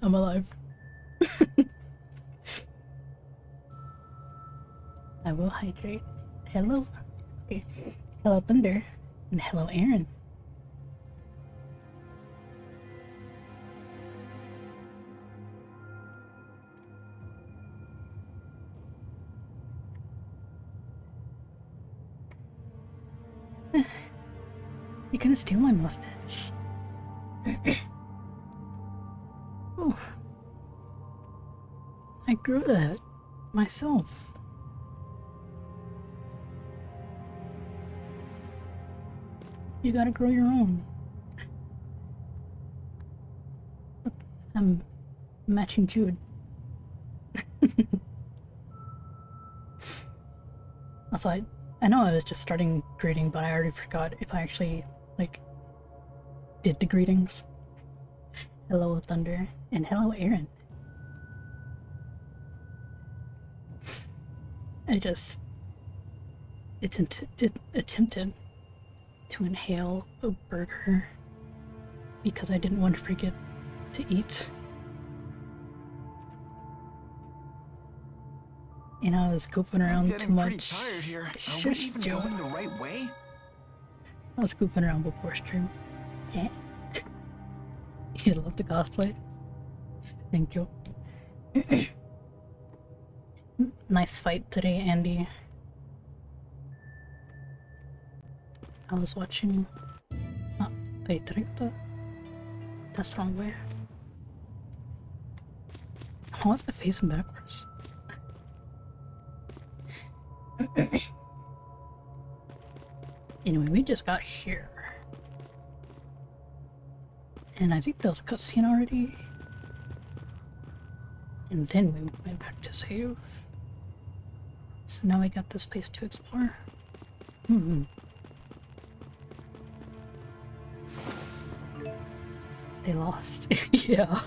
I'm alive. I will hydrate. Hello. Okay. Hello, Thunder. And hello, Aaron. You're gonna steal my mustache. Oh. I grew that myself. You gotta grow your own. Look, I'm matching Jude. Also, I know I was just starting greeting, but I already forgot if I actually, like, did the greetings. Hello, Thunder, and hello, Aaron. It attempted to inhale a burger because I didn't want to forget to eat. And I was goofing around too much. Tired here. Are we even going the right way? I was goofing around before stream. Yeah. You love the cosplay. Thank you. Nice fight today, Andy. I was watching. Oh, wait, did I get the? That's the wrong way. How was I facing backwards? Anyway, we just got here. And I think there was a cutscene already. And then we went back to save. So now we got this place to explore. They lost. Yeah.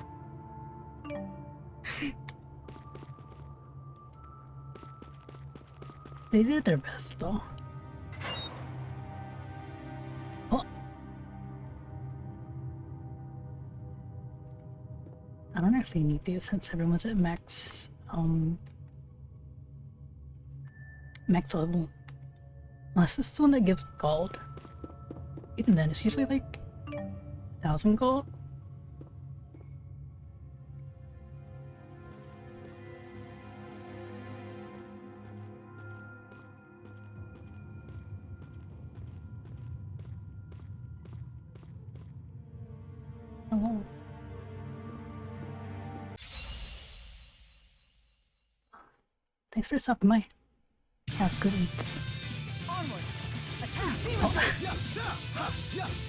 They did their best though. Oh. I don't actually need these since everyone's at max level. Unless this is the one that gives gold. Even then, it's usually like 1,000 gold. Hello. Thanks for stopping by. Have good eats.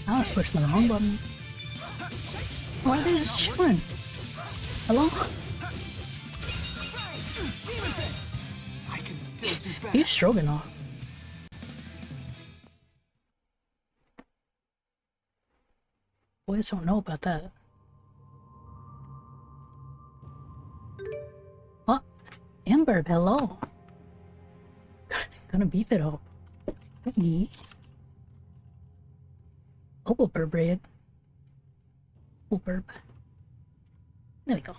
I was pushing the wrong button. Why are they just chilling? Hello? Beef Stroganoff. Boys don't know about that. Oh, Amber, hello. Gonna beef it up. Me. Opal burb raid. Opal burb. There we go.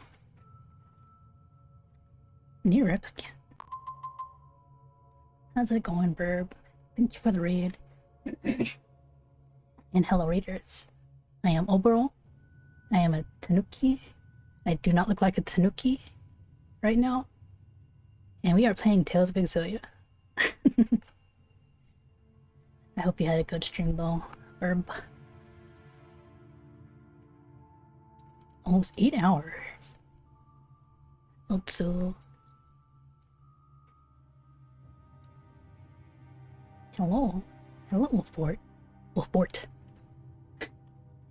Near replicant. How's it going, burb? Thank you for the raid. And hello, raiders. I am Obero. I am a Tanuki. I do not look like a Tanuki right now. And we are playing Tales of Xillia. I hope you had a good stream though, Herb. Almost 8 hours. Also, hello. Hello, Wolfbort.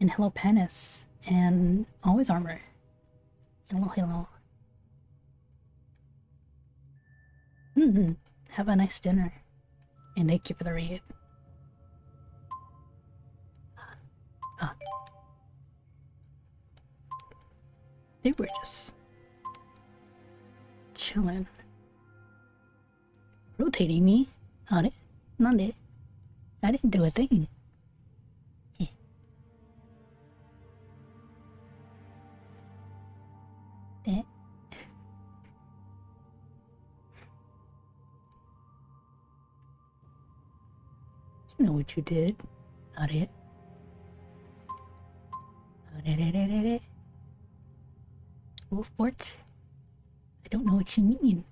And hello, Panis. And always armor. Hello. Have a nice dinner. And thank you for the raid. They were just chilling. Rotating me? Are Nande? I didn't do a thing. Eh. You know what you did. Not it. Wolfport? I don't know what you mean.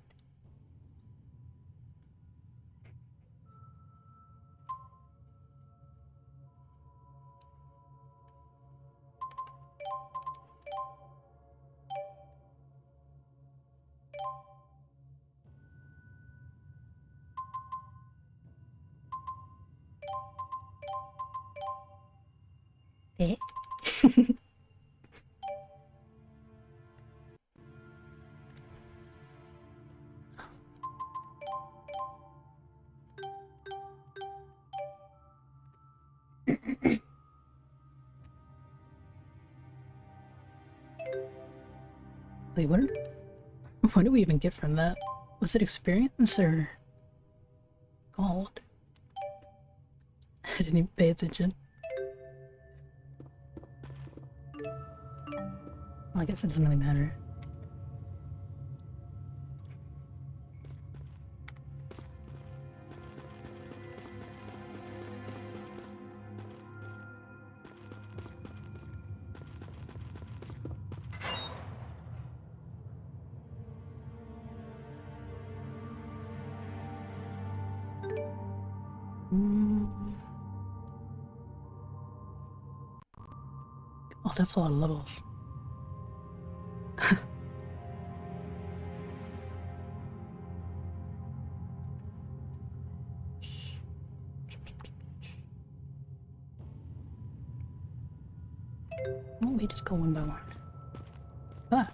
Eh? Wait, what did we even get from that? Was it experience or gold? I didn't even pay attention. Well, I guess it doesn't really matter. Oh, that's a lot of levels. Why don't we just go one by one? Ah!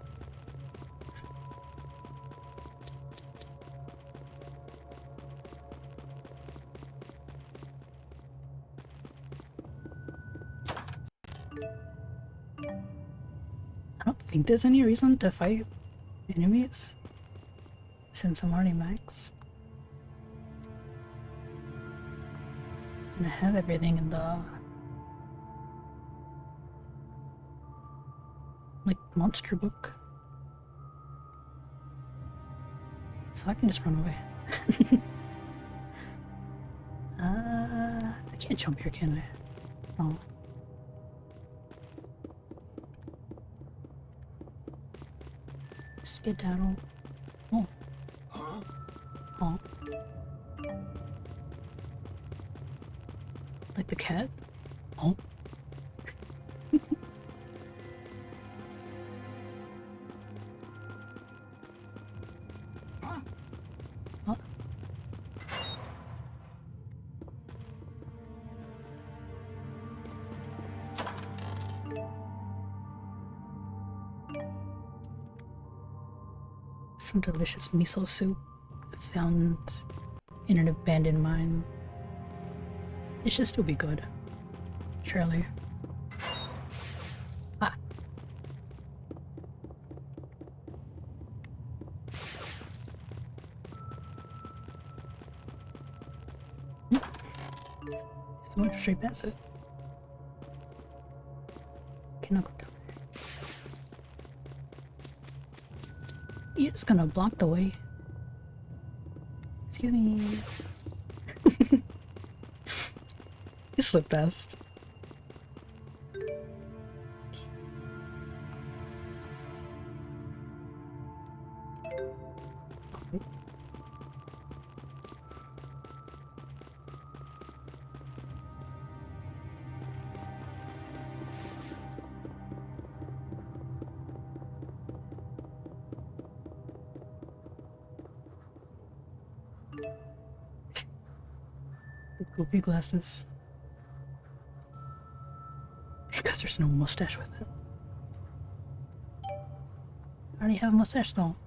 I don't think there's any reason to fight enemies since I'm already max. And I have everything in the like monster book. So I can just run away. I can't jump here, can I? Oh. Skedaddle. Oh. Oh. Like the cat? Oh. What? Some delicious miso soup found in an abandoned mine. It should still be good. Surely. Ah! Just went straight past it. Cannot go down there. You're just gonna block the way. Excuse me. It's the best. The goofy glasses. Because there's no mustache with it. I already have a mustache though.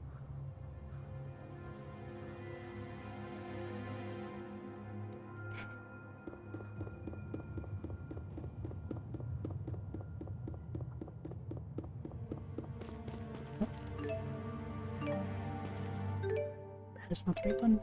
That is not the right one.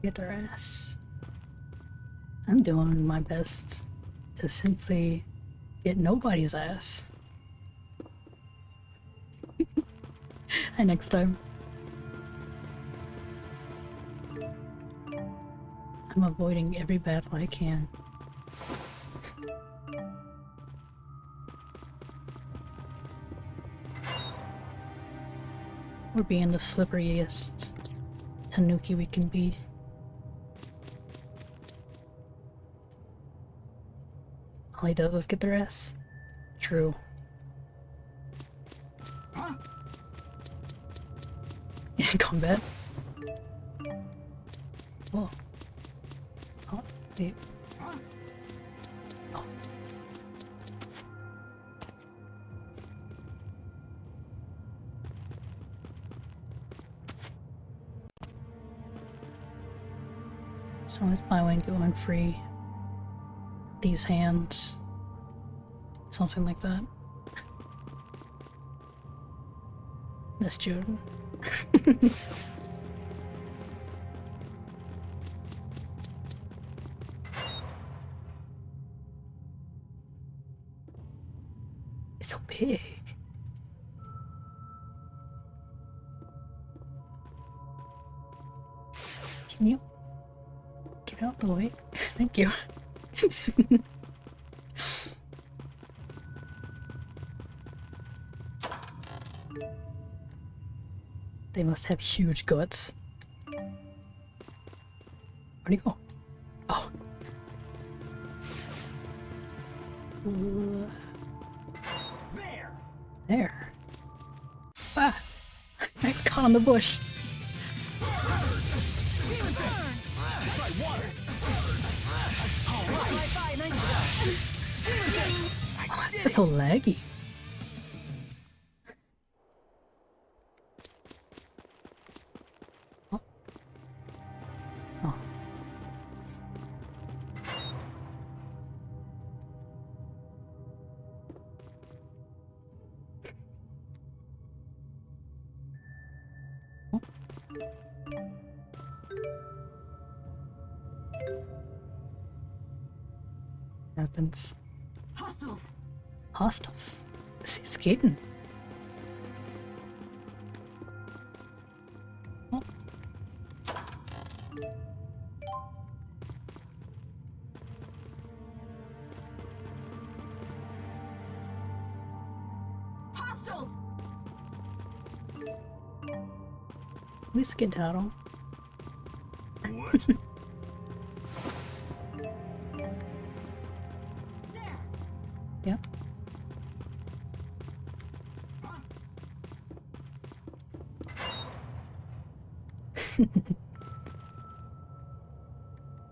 Get their ass. I'm doing my best to simply get nobody's ass. And next time. I'm avoiding every battle I can. We're being the slipperiest tanuki we can be. All he does is get their ass. True. In combat. Whoa. Oh, wait. Oh. So is buy one, get one free. These hands. Something like that. That's Jordan. It's so big. Can you get out the way? Thank you. They must have huge guts. Where'd he go? Oh. There. Ah! It's caught on the bush. Why is that so laggy? Oh. Oh. Happens. Hostiles. Hostiles. Is he skating? Oh. Hostiles. We skedaddle. What? There. Yep.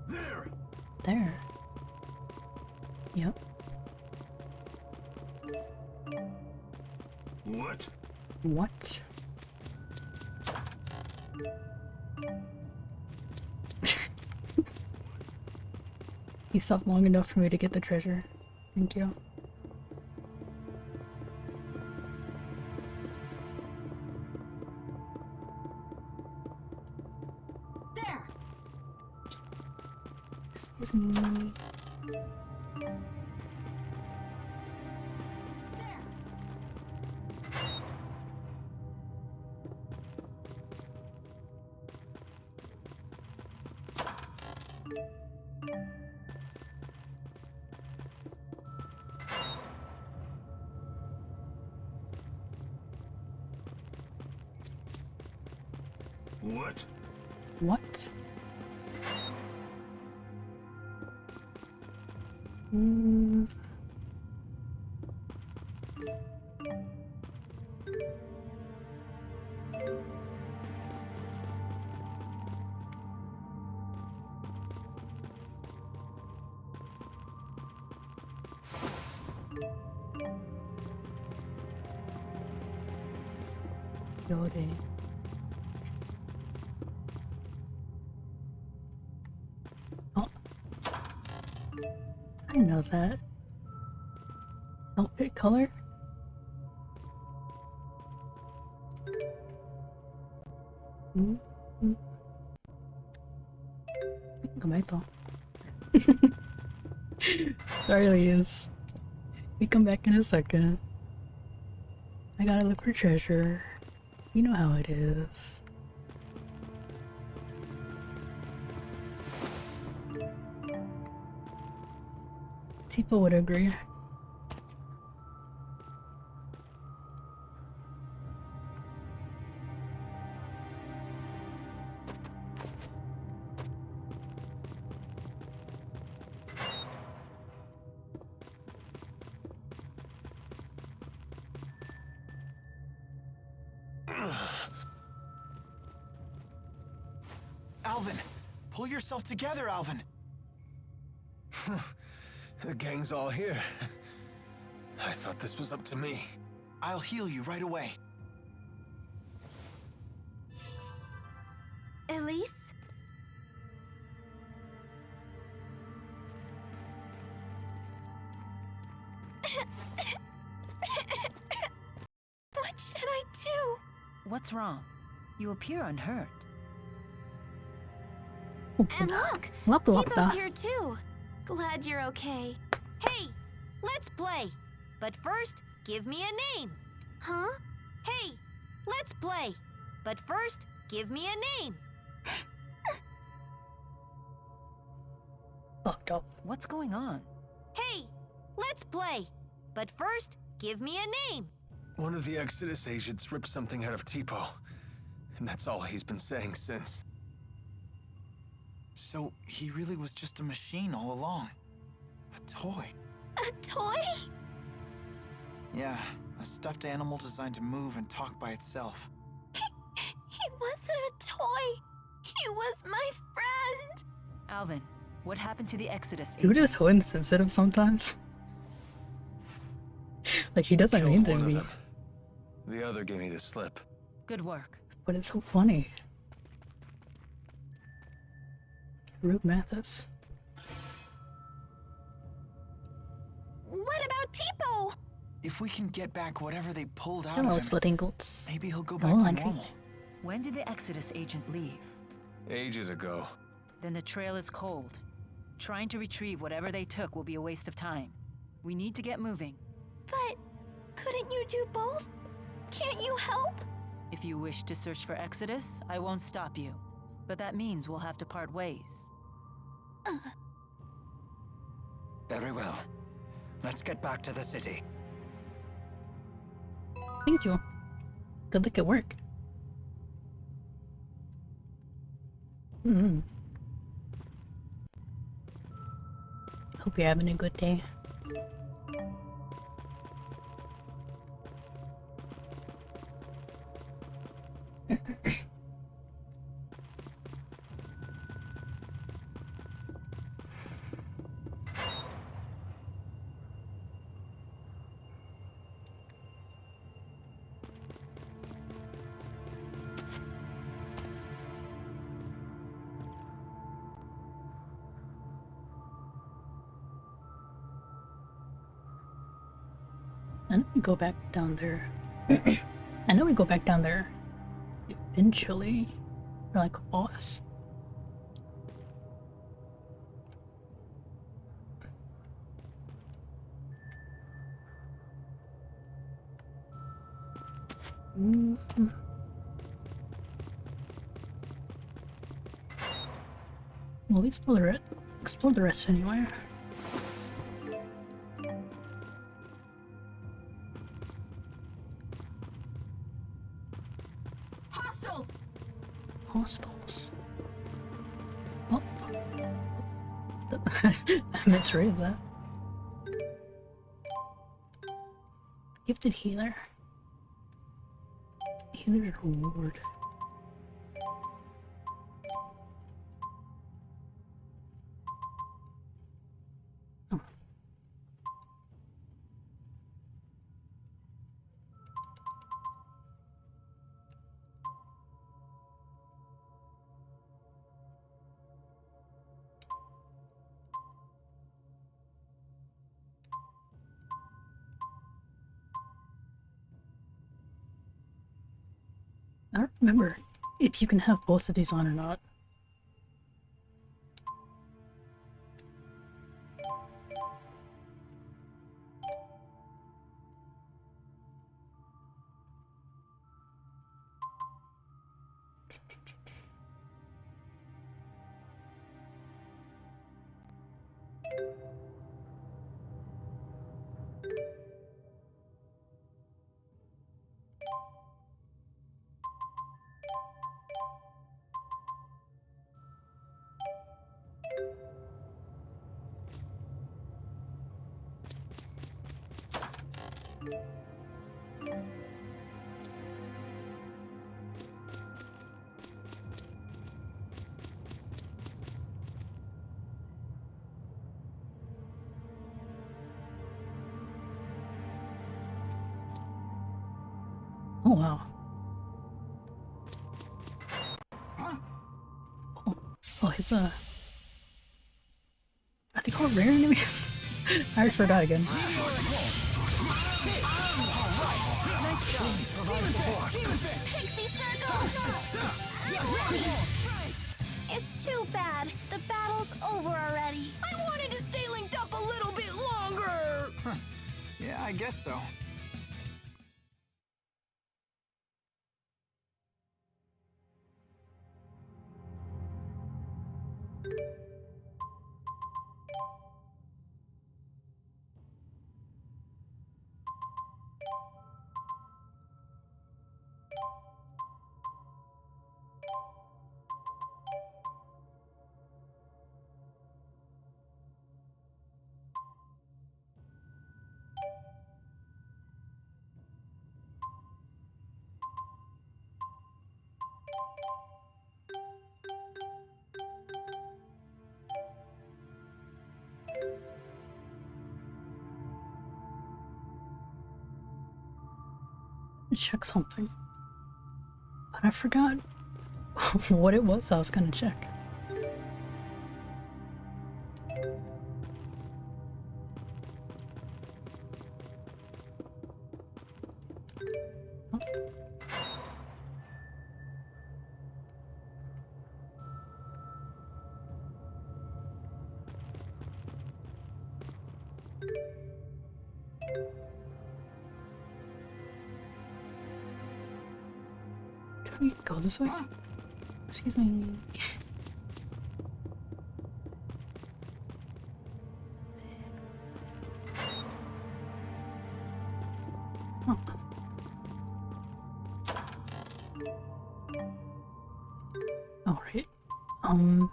There! There. Yep. What? What? He stopped long enough for me to get the treasure. Thank you. There. Excuse me. There. What? What? Hmm. Yode. Oh. I know that. Outfit color? Mm -hmm. We can come back though. Sorry, Elias. We come back in a second. I gotta look for treasure. You know how it is. Tipo would agree. Alvin! Pull yourself together, Alvin! The gang's all here. I thought this was up to me. I'll heal you right away. Elise? What should I do? What's wrong? You appear unhurt. And look! Lap Tipo's here too. Glad you're okay. Hey, let's play. But first, give me a name. Huh? Hey, let's play. But first, give me a name. Fucked up. What's going on? Hey, let's play. But first, give me a name. One of the Exodus agents ripped something out of Tipo. And that's all he's been saying since. So, he really was just a machine all along. A toy. A toy? Yeah, a stuffed animal designed to move and talk by itself. He wasn't a toy. He was my friend. Alvin, what happened to the Exodus Dude is agents? so insensitive sometimes. Like, he doesn't Killed mean one to of be, them. The other gave me the slip. Good work. but it's so funny. Rube Mathis. What about Tipo? If we can get back whatever they pulled out Hello, of him, Splitting Goats. maybe he'll go No back to laundry. normal. When did the Exodus agent leave? Ages ago. Then the trail is cold. Trying to retrieve whatever they took will be a waste of time. We need to get moving. But couldn't you do both? Can't you help? If you wish to search for Exodus, I won't stop you. But that means we'll have to part ways. Very well. Let's get back to the city. Thank you. Good luck at work. Hope you're having a good day. I know we go back down there. I know we go back down there eventually. For like a boss. We'll explore the rest anyway. Hostiles! Hostels. Oh. I meant to read that. Gifted healer. Healer's reward. Oh. I don't remember if you can have both of these on or not. Oh wow. Oh, his are they called rare enemies? I already forgot again. It's too bad. The battle's over already. I wanted to stay linked up a little bit longer! Yeah, I guess so. Check something. But I forgot what it was I was gonna check. Can we go this way? Excuse me. Oh. All right. Oh.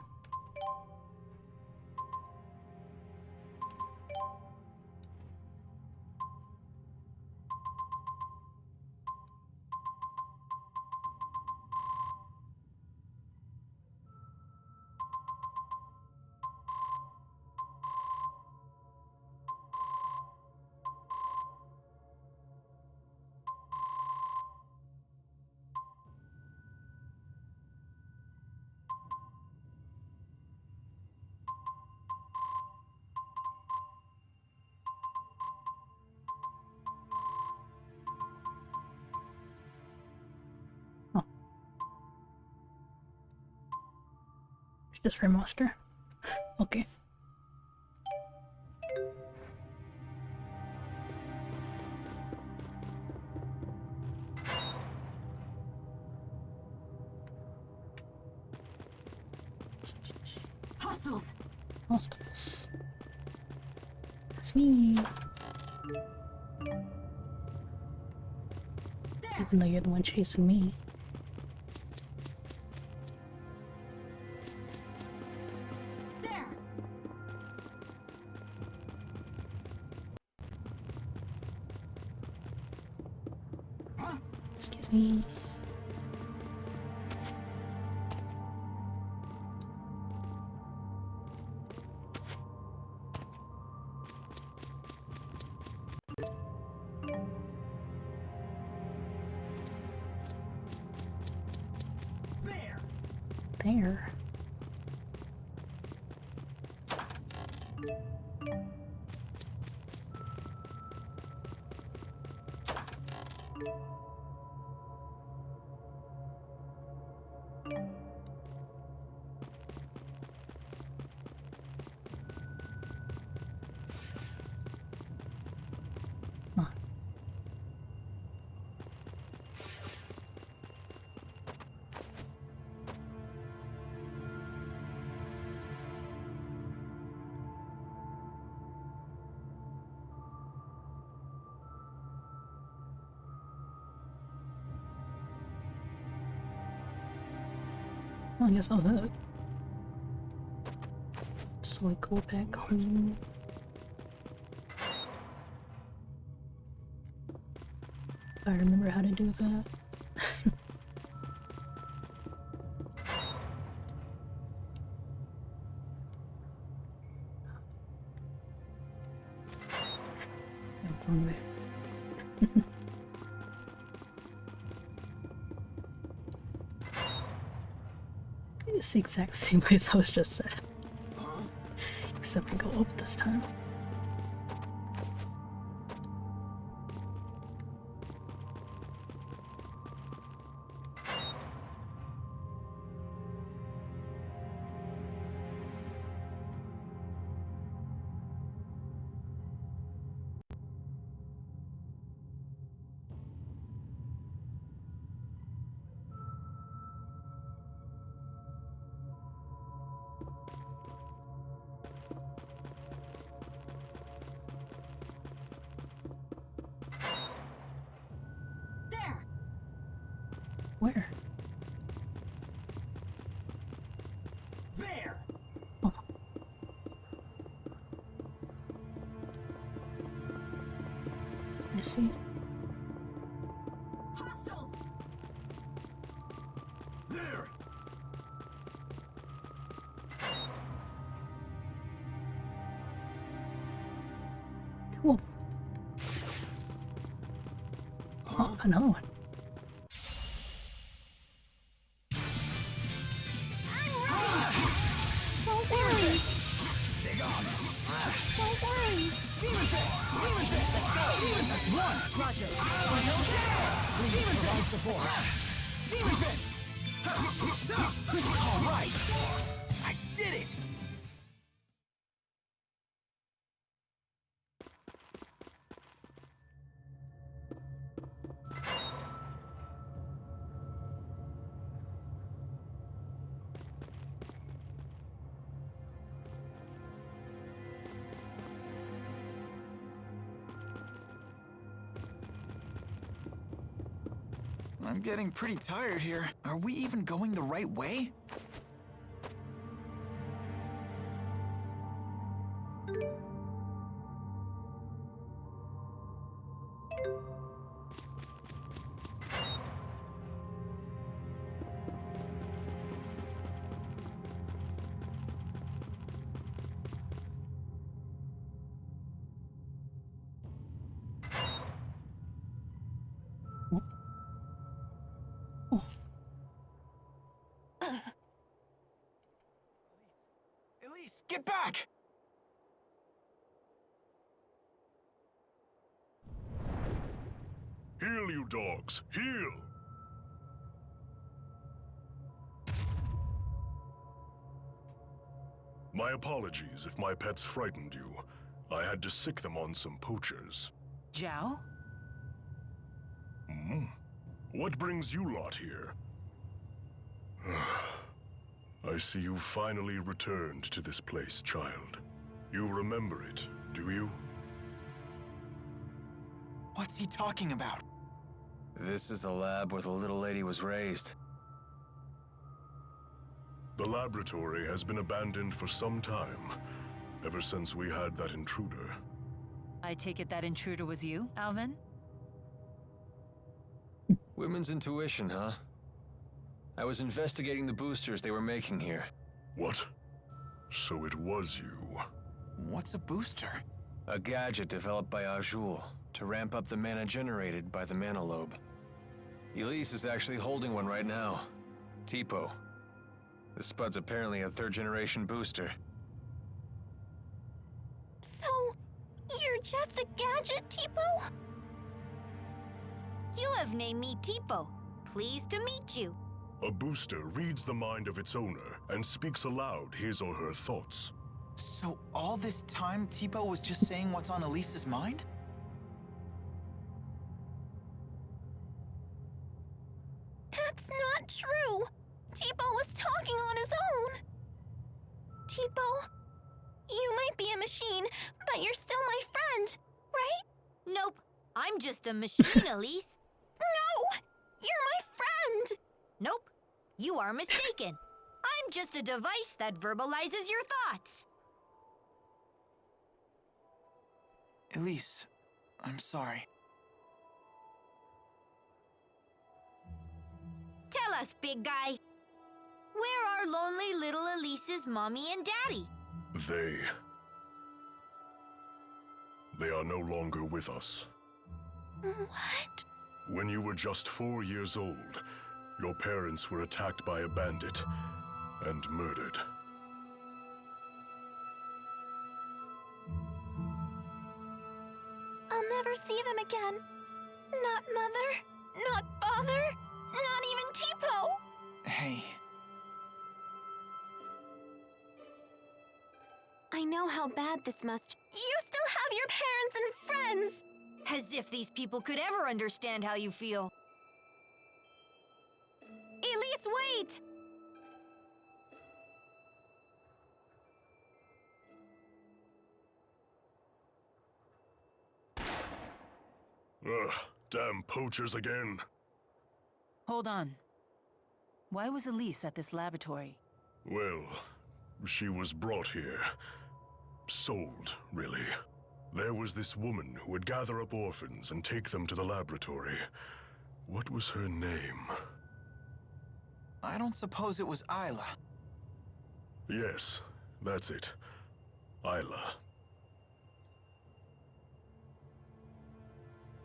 It's just remaster. Okay. Hostiles! Hostiles. That's me. Even though you're the one chasing me. There! Excuse me. There. Huh. Well, I guess I'll hit. Just like go back home. If I remember how to do that. Wrong way. It's the exact same place I was just at. Except I go up this time. There! Where? There! Oh. I see. Hostiles! There! Cool. Oh, another one. Don't worry. Don't worry. I did it! I'm getting pretty tired here. Are we even going the right way? Oh. Elise, get back! Heal, you dogs! Heal! My apologies if my pets frightened you. I had to sick them on some poachers. Zhao? Hmm? What brings you lot here? I see you finally returned to this place, child. You remember it, do you? What's he talking about? This is the lab where the little lady was raised. The laboratory has been abandoned for some time, ever since we had that intruder. I take it that intruder was you, Alvin? Women's intuition, huh? I was investigating the boosters they were making here. What? So it was you. What's a booster? A gadget developed by Azul to ramp up the mana generated by the mana lobe. Elise is actually holding one right now. Tipo. This spud's apparently a third-generation booster. So, you're just a gadget, Tipo? You have named me Tipo. Pleased to meet you. A booster reads the mind of its owner and speaks aloud his or her thoughts. So all this time, Tipo was just saying what's on Elise's mind? That's not true! Tipo was talking on his own! Tipo, you might be a machine, but you're still my friend, right? Nope. I'm just a machine, Elise. No! You're my friend! Nope. You are mistaken. I'm just a device that verbalizes your thoughts. Elise, I'm sorry. Tell us, big guy. Where are lonely little Elise's mommy and daddy? They are no longer with us. What? When you were just 4 years old, your parents were attacked by a bandit and murdered. I'll never see them again. Not Mother, not Father, not even Tipo! Hey, I know how bad this must. You still have your parents and friends! As if these people could ever understand how you feel. Elise, wait! Ugh, damn poachers again. Hold on. Why was Elise at this laboratory? Well, she was brought here. Sold, really. There was this woman who would gather up orphans and take them to the laboratory. What was her name? I don't suppose it was Isla. Yes, that's it. Isla.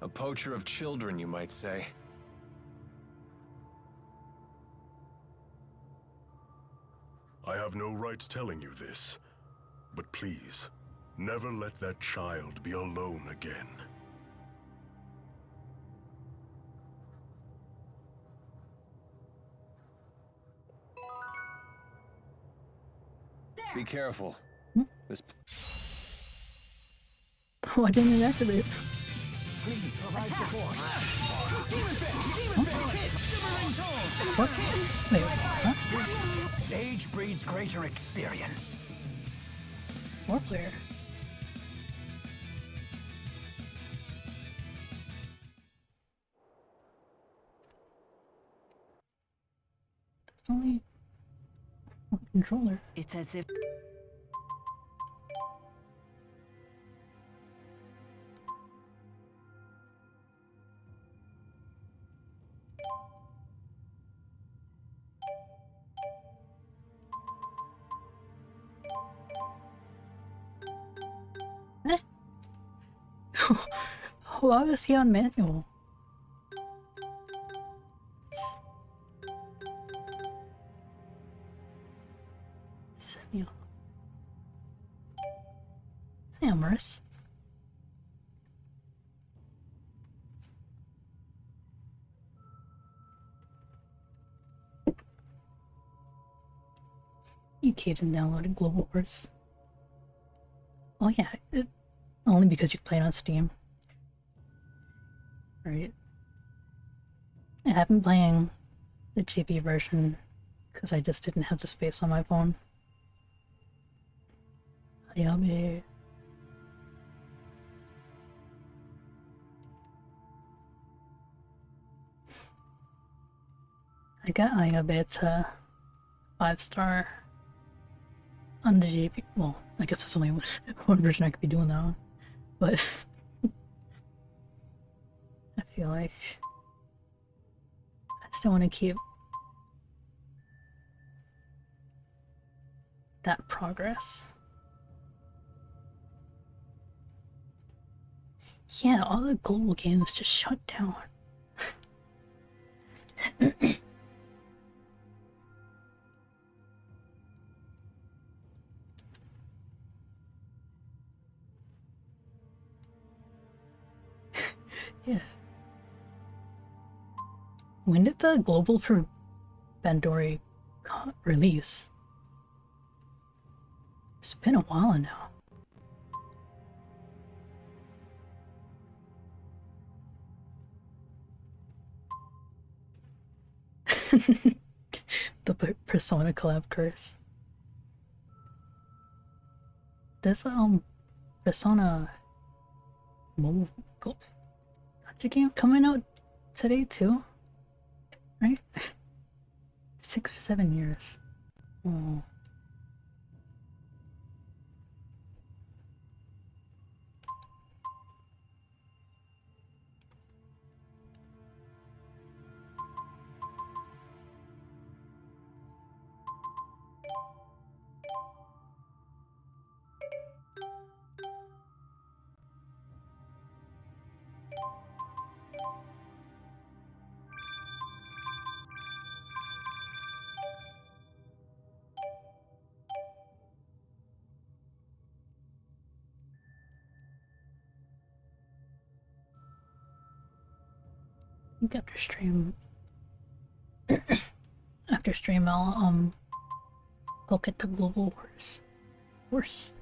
A poacher of children, you might say. I have no right telling you this, but please, never let that child be alone again. Be careful. This Why didn't it activate? Please provide support. What? Wait, huh? Age breeds greater experience. More player. It's only one controller. It's as if... Why was he on manual? Samuel. Hey, Amorous. You caved and downloaded Global Wars. Oh yeah, only because you played on Steam. Right. I have been playing the GB version because I just didn't have the space on my phone. Ayabe. I got Ayabe to 5-star on the GB. Well, I guess that's only one version I could be doing that on. But I feel like I still want to keep that progress. Yeah, all the global games just shut down. Yeah. When did the global for Bandori release. It's been a while now. The Persona collab curse. There's Persona mobile gacha game coming out today too, right? 6 or 7 years. Oh. I think after stream I'll poke at the global horse.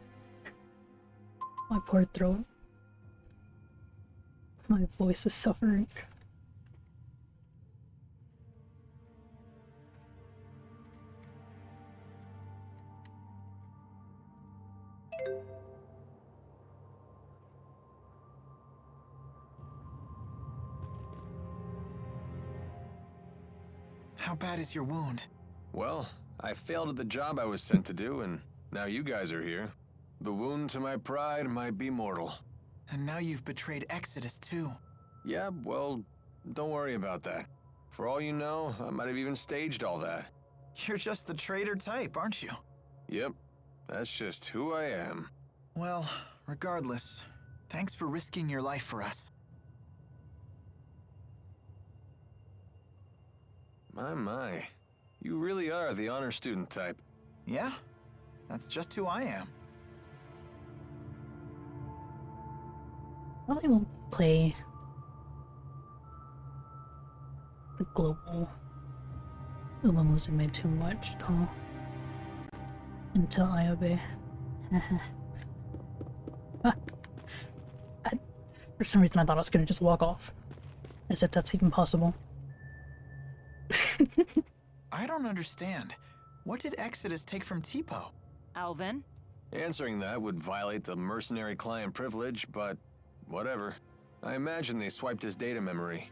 My poor throat. My voice is suffering. How bad is your wound? Well, I failed at the job I was sent to do, and now you guys are here. The wound to my pride might be mortal. And now you've betrayed Exodus too. Yeah, well, don't worry about that. For all you know, I might have even staged all that. You're just the traitor type, aren't you? Yep, that's just who I am. Well, regardless, thanks for risking your life for us. My. You really are the honor student type. Yeah, that's just who I am. Probably won't play the global Umamusume too much though. Until I obey. For some reason I thought I was gonna just walk off. As if that's even possible. I don't understand. What did Exodus take from Tipo? Alvin? Answering that would violate the mercenary client privilege, but whatever. I imagine they swiped his data memory.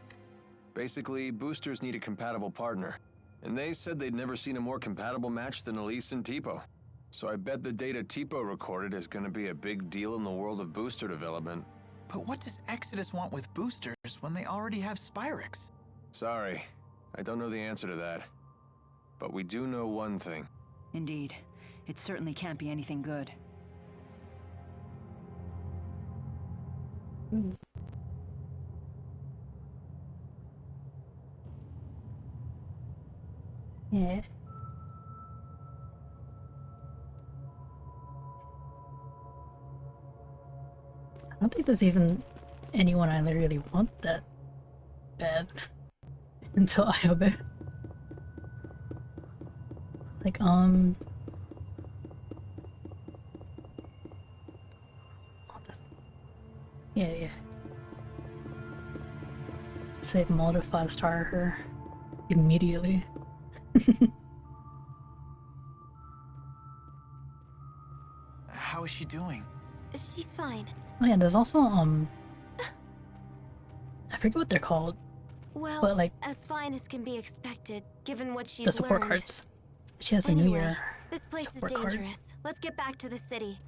Basically, boosters need a compatible partner. And they said they'd never seen a more compatible match than Elise and Tipo. So I bet the data Tipo recorded is gonna be a big deal in the world of booster development. But what does Exodus want with boosters when they already have Spyrix? Sorry, I don't know the answer to that. But we do know one thing. Indeed. It certainly can't be anything good. Yeah. I don't think there's even anyone I really want that bad until I obey. Like, yeah. Say Mulder 5-star her immediately. How is she doing? She's fine. Oh yeah, there's also I forget what they're called, Well, but like as fine as can be expected, given what she's the support learned. cards. She has a Anyway, New Year this place is support card. dangerous. Let's get back to the city.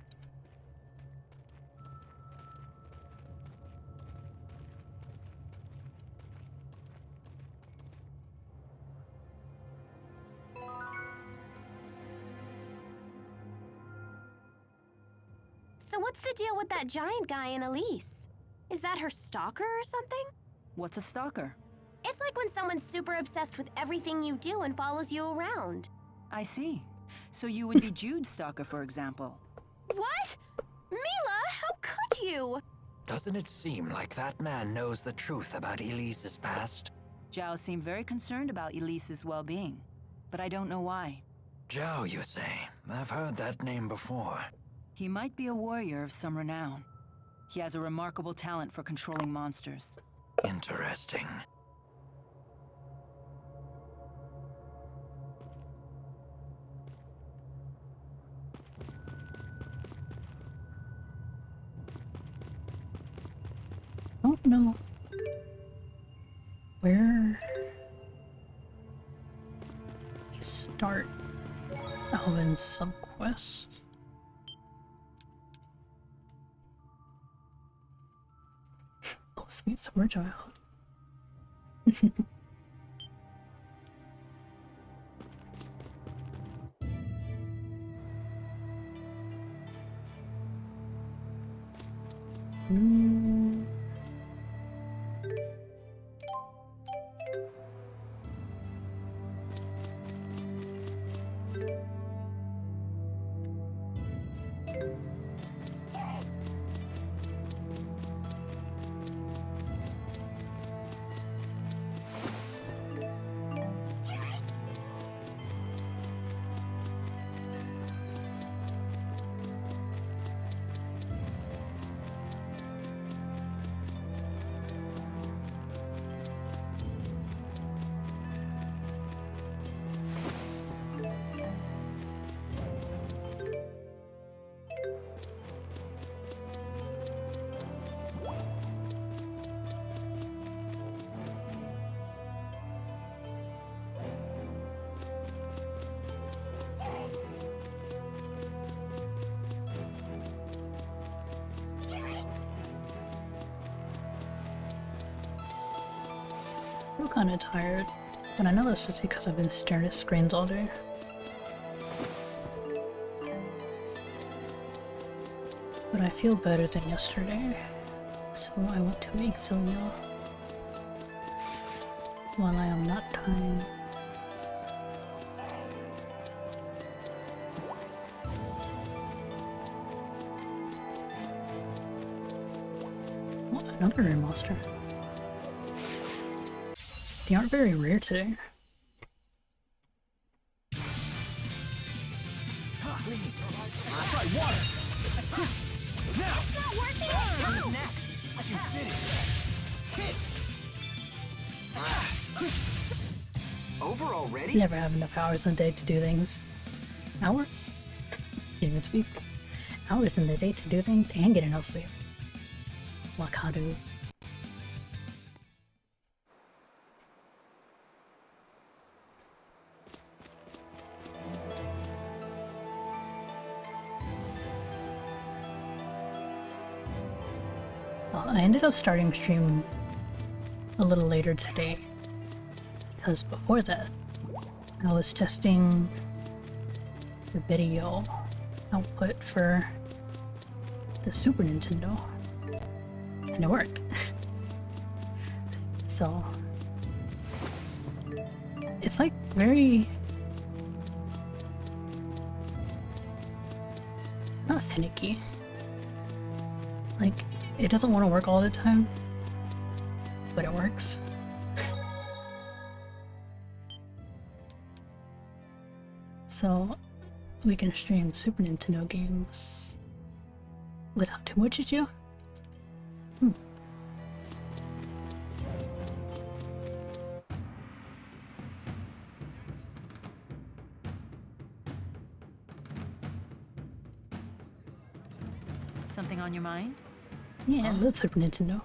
So what's the deal with that giant guy in Elise? Is that her stalker or something? What's a stalker? It's like when someone's super obsessed with everything you do and follows you around. I see. So you would be Jude's stalker, for example. What? Mila, how could you? Doesn't it seem like that man knows the truth about Elise's past? Zhao seemed very concerned about Elise's well-being. but I don't know why. Zhao, you say? I've heard that name before. He might be a warrior of some renown. He has a remarkable talent for controlling monsters. Interesting. I don't know where you start Alvin's subquest. Oh, sweet summer child. I'm kinda tired, but I know that's just because I've been staring at screens all day. But I feel better than yesterday, so I went to Xillia while I am not tired. What, another rare monster? They aren't very rare today. Over already? Never have enough hours in the day to do things. Hours? Can't even speak. Hours in the day to do things and get enough sleep. Wakadu. I ended up starting stream a little later today because before that I was testing the video output for the Super Nintendo and it worked. So it's like very not finicky. Like it doesn't want to work all the time, but it works. So we can stream Super Nintendo games without too much ado. Something on your mind? Yeah, I love Super Nintendo.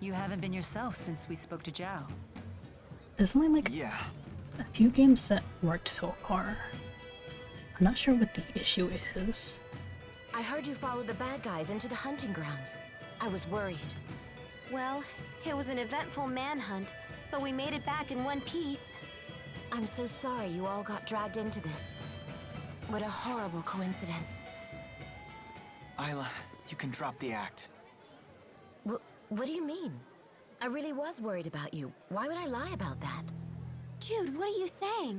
You haven't been yourself since we spoke to Zhao. There's only like Yeah. a few games that worked so far. I'm not sure what the issue is. I heard you followed the bad guys into the hunting grounds. I was worried. Well, it was an eventful manhunt, but we made it back in one piece. I'm so sorry you all got dragged into this. What a horrible coincidence. Isla, you can drop the act. What do you mean? I really was worried about you. Why would I lie about that? Jude, what are you saying?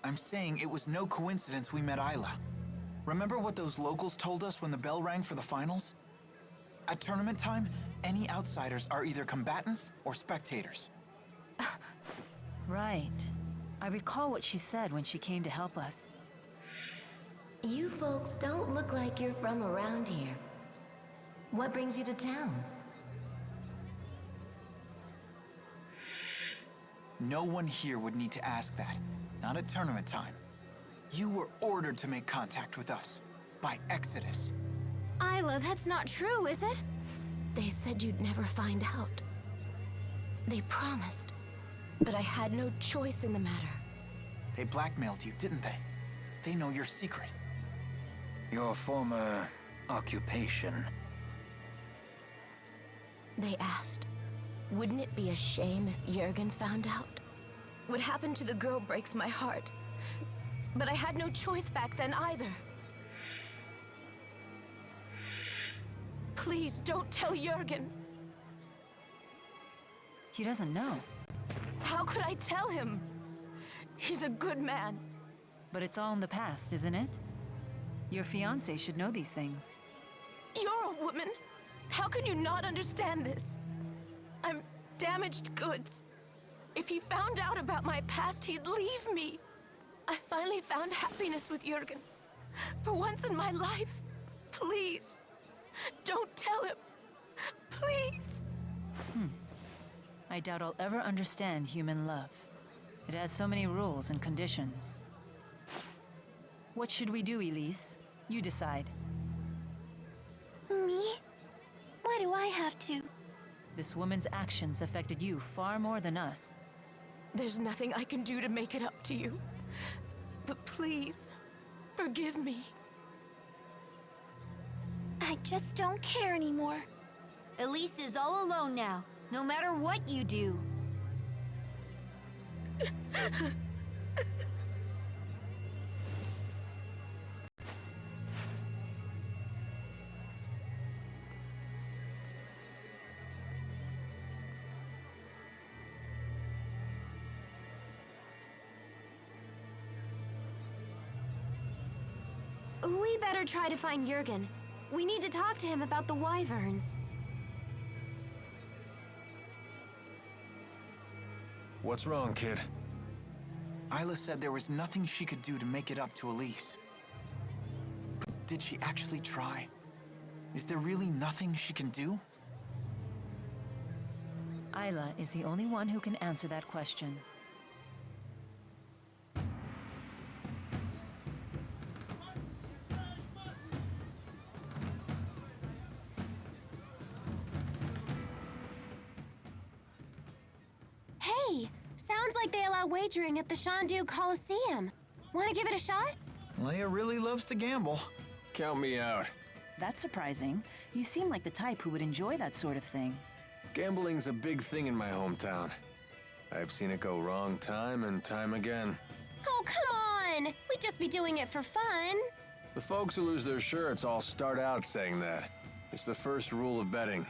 I'm saying it was no coincidence we met Isla. Remember what those locals told us when the bell rang for the finals? At tournament time, any outsiders are either combatants or spectators. Right. I recall what she said when she came to help us. You folks don't look like you're from around here. What brings you to town? No one here would need to ask that. Not at tournament time. You were ordered to make contact with us. By Exodus. Isla, that's not true, is it? They said you'd never find out. They promised. But I had no choice in the matter. They blackmailed you, didn't they? They know your secret. Your former occupation. They asked, wouldn't it be a shame if Jurgen found out? What happened to the girl breaks my heart. But I had no choice back then either. Please don't tell Jurgen. He doesn't know. How could I tell him? He's a good man. But it's all in the past, isn't it? Your fiancé should know these things. You're a woman. How can you not understand this? I'm damaged goods. If he found out about my past, he'd leave me. I finally found happiness with Jurgen. For once in my life. Please. Don't tell him. Please. I doubt I'll ever understand human love. It has so many rules and conditions. What should we do, Elise? You decide. Me? Why do I have to? This woman's actions affected you far more than us. There's nothing I can do to make it up to you. But please, forgive me. I just don't care anymore. Elise is all alone now, no matter what you do. We better try to find Jurgen. We need to talk to him about the wyverns. What's wrong, kid? Isla said there was nothing she could do to make it up to Elise. But did she actually try? Is there really nothing she can do? Isla is the only one who can answer that question. Hey, sounds like they allow wagering at the Shandu Coliseum. Want to give it a shot? Leia really loves to gamble. Count me out. That's surprising. You seem like the type who would enjoy that sort of thing. Gambling's a big thing in my hometown. I've seen it go wrong time and time again. Oh, come on! We'd just be doing it for fun. The folks who lose their shirts all start out saying that. It's the first rule of betting.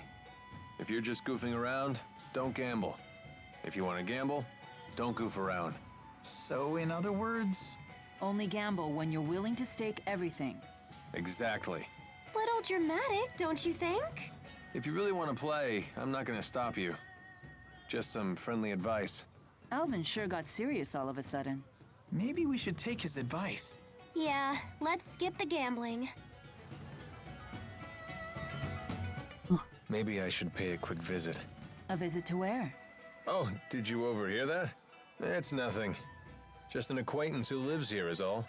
If you're just goofing around, don't gamble. If you want to gamble, don't goof around. So, in other words... Only gamble when you're willing to stake everything. Exactly. Little dramatic, don't you think? If you really want to play, I'm not going to stop you. Just some friendly advice. Alvin sure got serious all of a sudden. Maybe we should take his advice. Yeah, let's skip the gambling. Maybe I should pay a quick visit. A visit to where? Oh, did you overhear that? It's nothing. Just an acquaintance who lives here is all.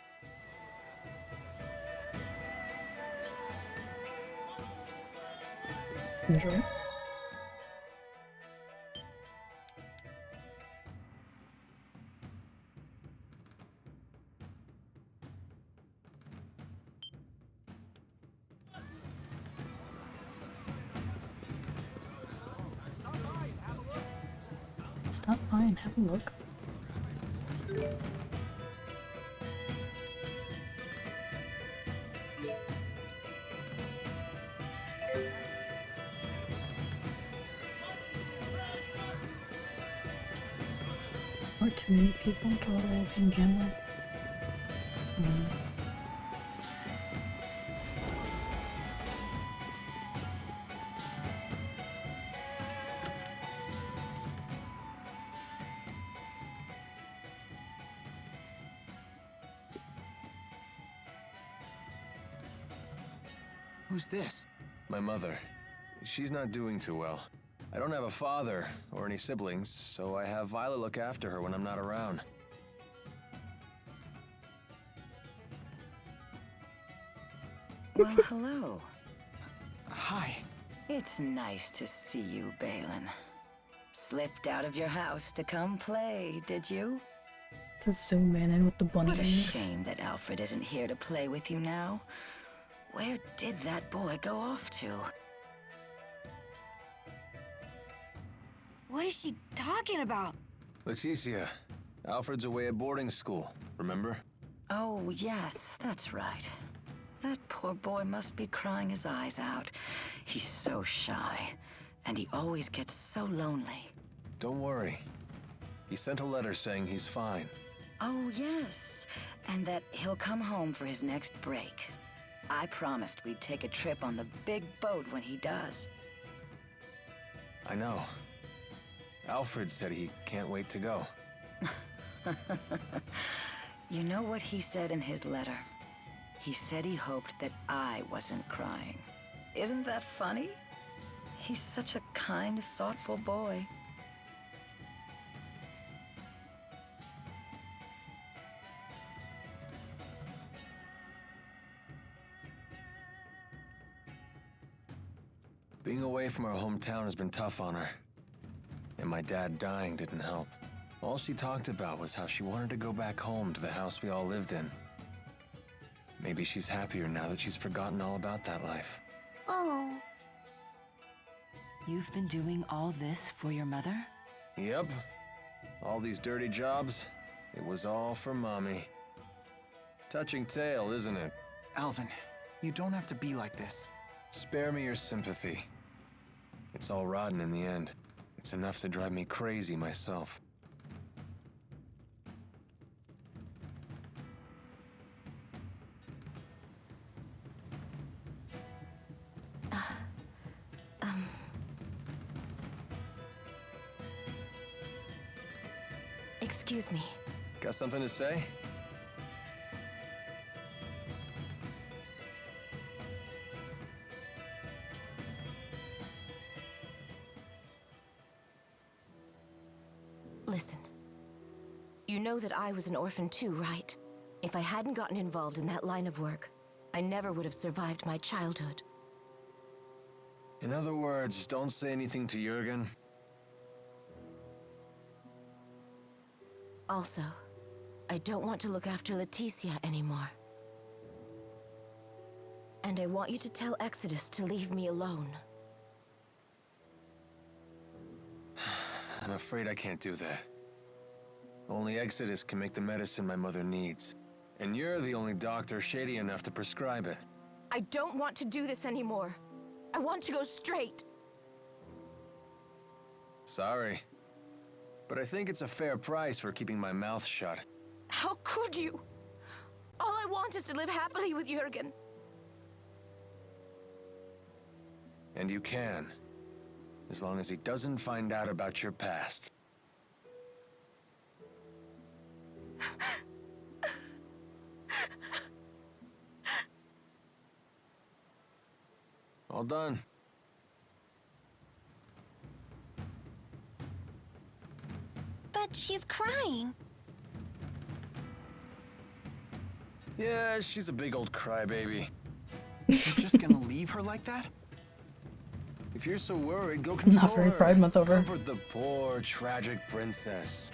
Enjoy. Stop by and have a look. Or too many people total in gambling. Who's this? My mother. She's not doing too well. I don't have a father or any siblings, so I have Violet look after her when I'm not around. Well, hello. Hi. It's nice to see you, Balin. Slipped out of your house to come play, did you? To zoom in with the bunny What a ears. shame that Alfred isn't here to play with you now. Where did that boy go off to? What is she talking about? Leticia, Alfred's away at boarding school, remember? Oh, yes, that's right. That poor boy must be crying his eyes out. He's so shy, and he always gets so lonely. Don't worry. He sent a letter saying he's fine. Oh, yes, and that he'll come home for his next break. I promised we'd take a trip on the big boat when he does. I know. Alfred said he can't wait to go. You know what he said in his letter? He said he hoped that I wasn't crying. Isn't that funny? He's such a kind, thoughtful boy. Being away from our hometown has been tough on her. And my dad dying didn't help. All she talked about was how she wanted to go back home to the house we all lived in. Maybe she's happier now that she's forgotten all about that life. Oh. You've been doing all this for your mother? Yep. All these dirty jobs, it was all for Mommy. Touching tale, isn't it? Alvin, you don't have to be like this. Spare me your sympathy. It's all rotten in the end. It's enough to drive me crazy myself. Excuse me. Got something to say? Listen. You know that I was an orphan too, right? If I hadn't gotten involved in that line of work, I never would have survived my childhood. In other words, don't say anything to Jurgen. Also, I don't want to look after Leticia anymore. And I want you to tell Exodus to leave me alone. I'm afraid I can't do that. Only Exodus can make the medicine my mother needs. And you're the only doctor shady enough to prescribe it. I don't want to do this anymore. I want to go straight. Sorry. But I think it's a fair price for keeping my mouth shut. How could you? All I want is to live happily with Jurgen. And you can. As long as he doesn't find out about your past. All done. But she's crying. Yeah, she's a big old crybaby. You're just gonna leave her like that? If you're so worried, go console Not very her. Pride Month over. Comfort the poor, tragic princess.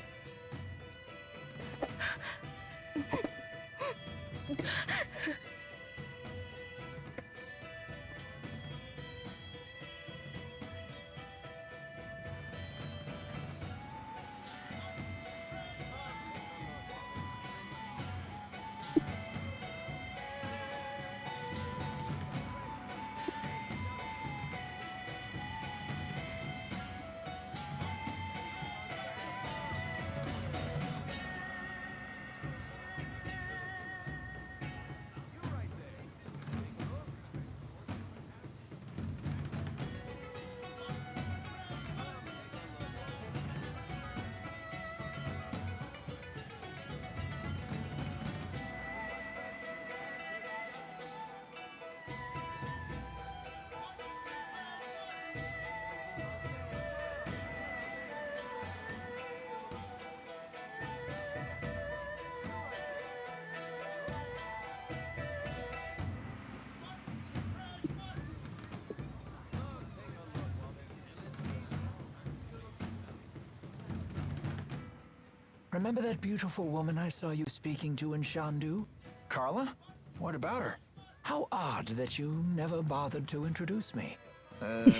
Remember that beautiful woman I saw you speaking to in Shandu? Carla? What about her? How odd that you never bothered to introduce me. Do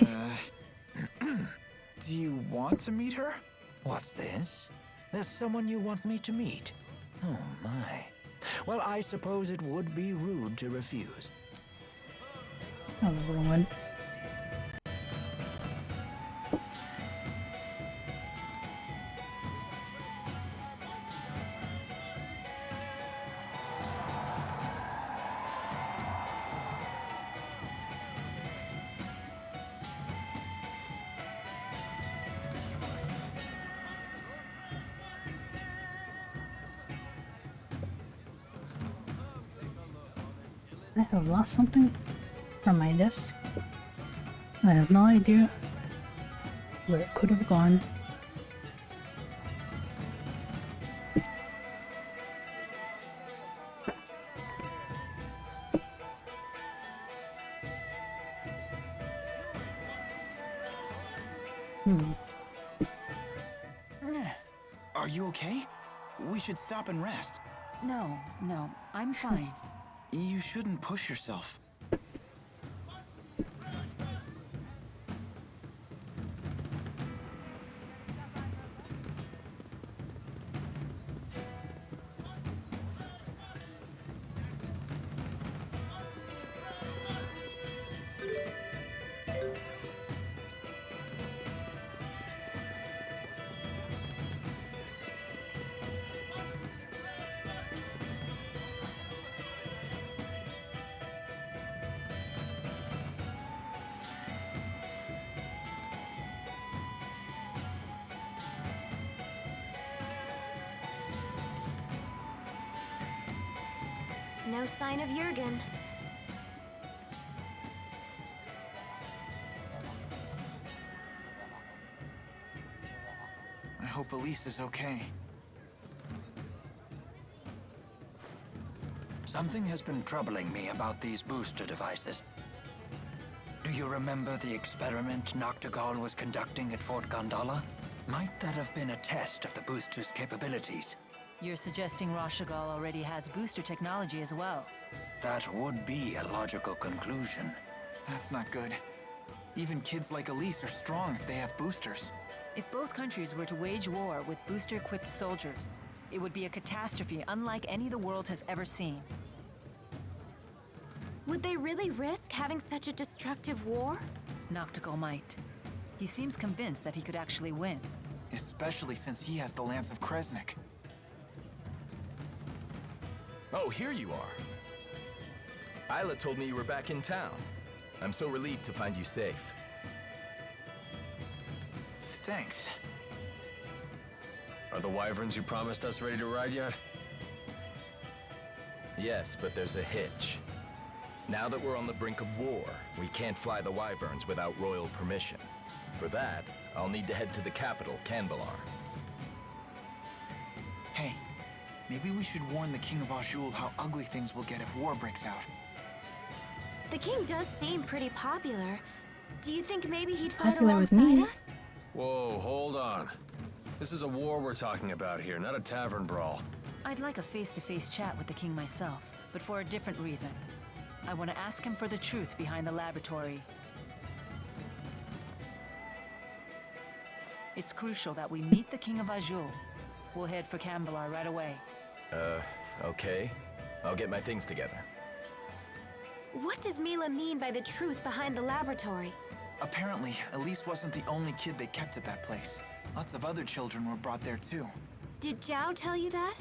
you want to meet her? What's this? There's someone you want me to meet? Oh my. Well, I suppose it would be rude to refuse. Oh, the wrong one. I have lost something from my desk. I have no idea where it could have gone. Are you okay? We should stop and rest. No, I'm fine. You shouldn't push yourself. No sign of Jurgen. I hope Elise is okay. Something has been troubling me about these booster devices. Do you remember the experiment Noctigal was conducting at Fort Gondola? Might that have been a test of the booster's capabilities? You're suggesting Rashagal already has booster technology as well. That would be a logical conclusion. That's not good. Even kids like Elise are strong if they have boosters. If both countries were to wage war with booster-equipped soldiers, it would be a catastrophe unlike any the world has ever seen. Would they really risk having such a destructive war? Noctigal might. He seems convinced that he could actually win. Especially since he has the Lance of Kresnik. Oh, here you are. Isla told me you were back in town. I'm so relieved to find you safe. Thanks. Are the wyverns you promised us ready to ride yet? Yes, but there's a hitch. Now that we're on the brink of war, we can't fly the wyverns without royal permission. For that, I'll need to head to the capital, Canbalar. Hey, maybe we should warn the King of Azul how ugly things will get if war breaks out. The king does seem pretty popular. Do you think maybe he'd fight Popular with alongside me. us? Whoa, hold on. This is a war we're talking about here, not a tavern brawl. I'd like a face-to-face chat with the king myself, but for a different reason. I want to ask him for the truth behind the laboratory. It's crucial that we meet the King of Azul. We'll head for Canbalar right away. Okay. I'll get my things together. What does Mila mean by the truth behind the laboratory? Apparently, Elise wasn't the only kid they kept at that place. Lots of other children were brought there too. Did Zhao tell you that?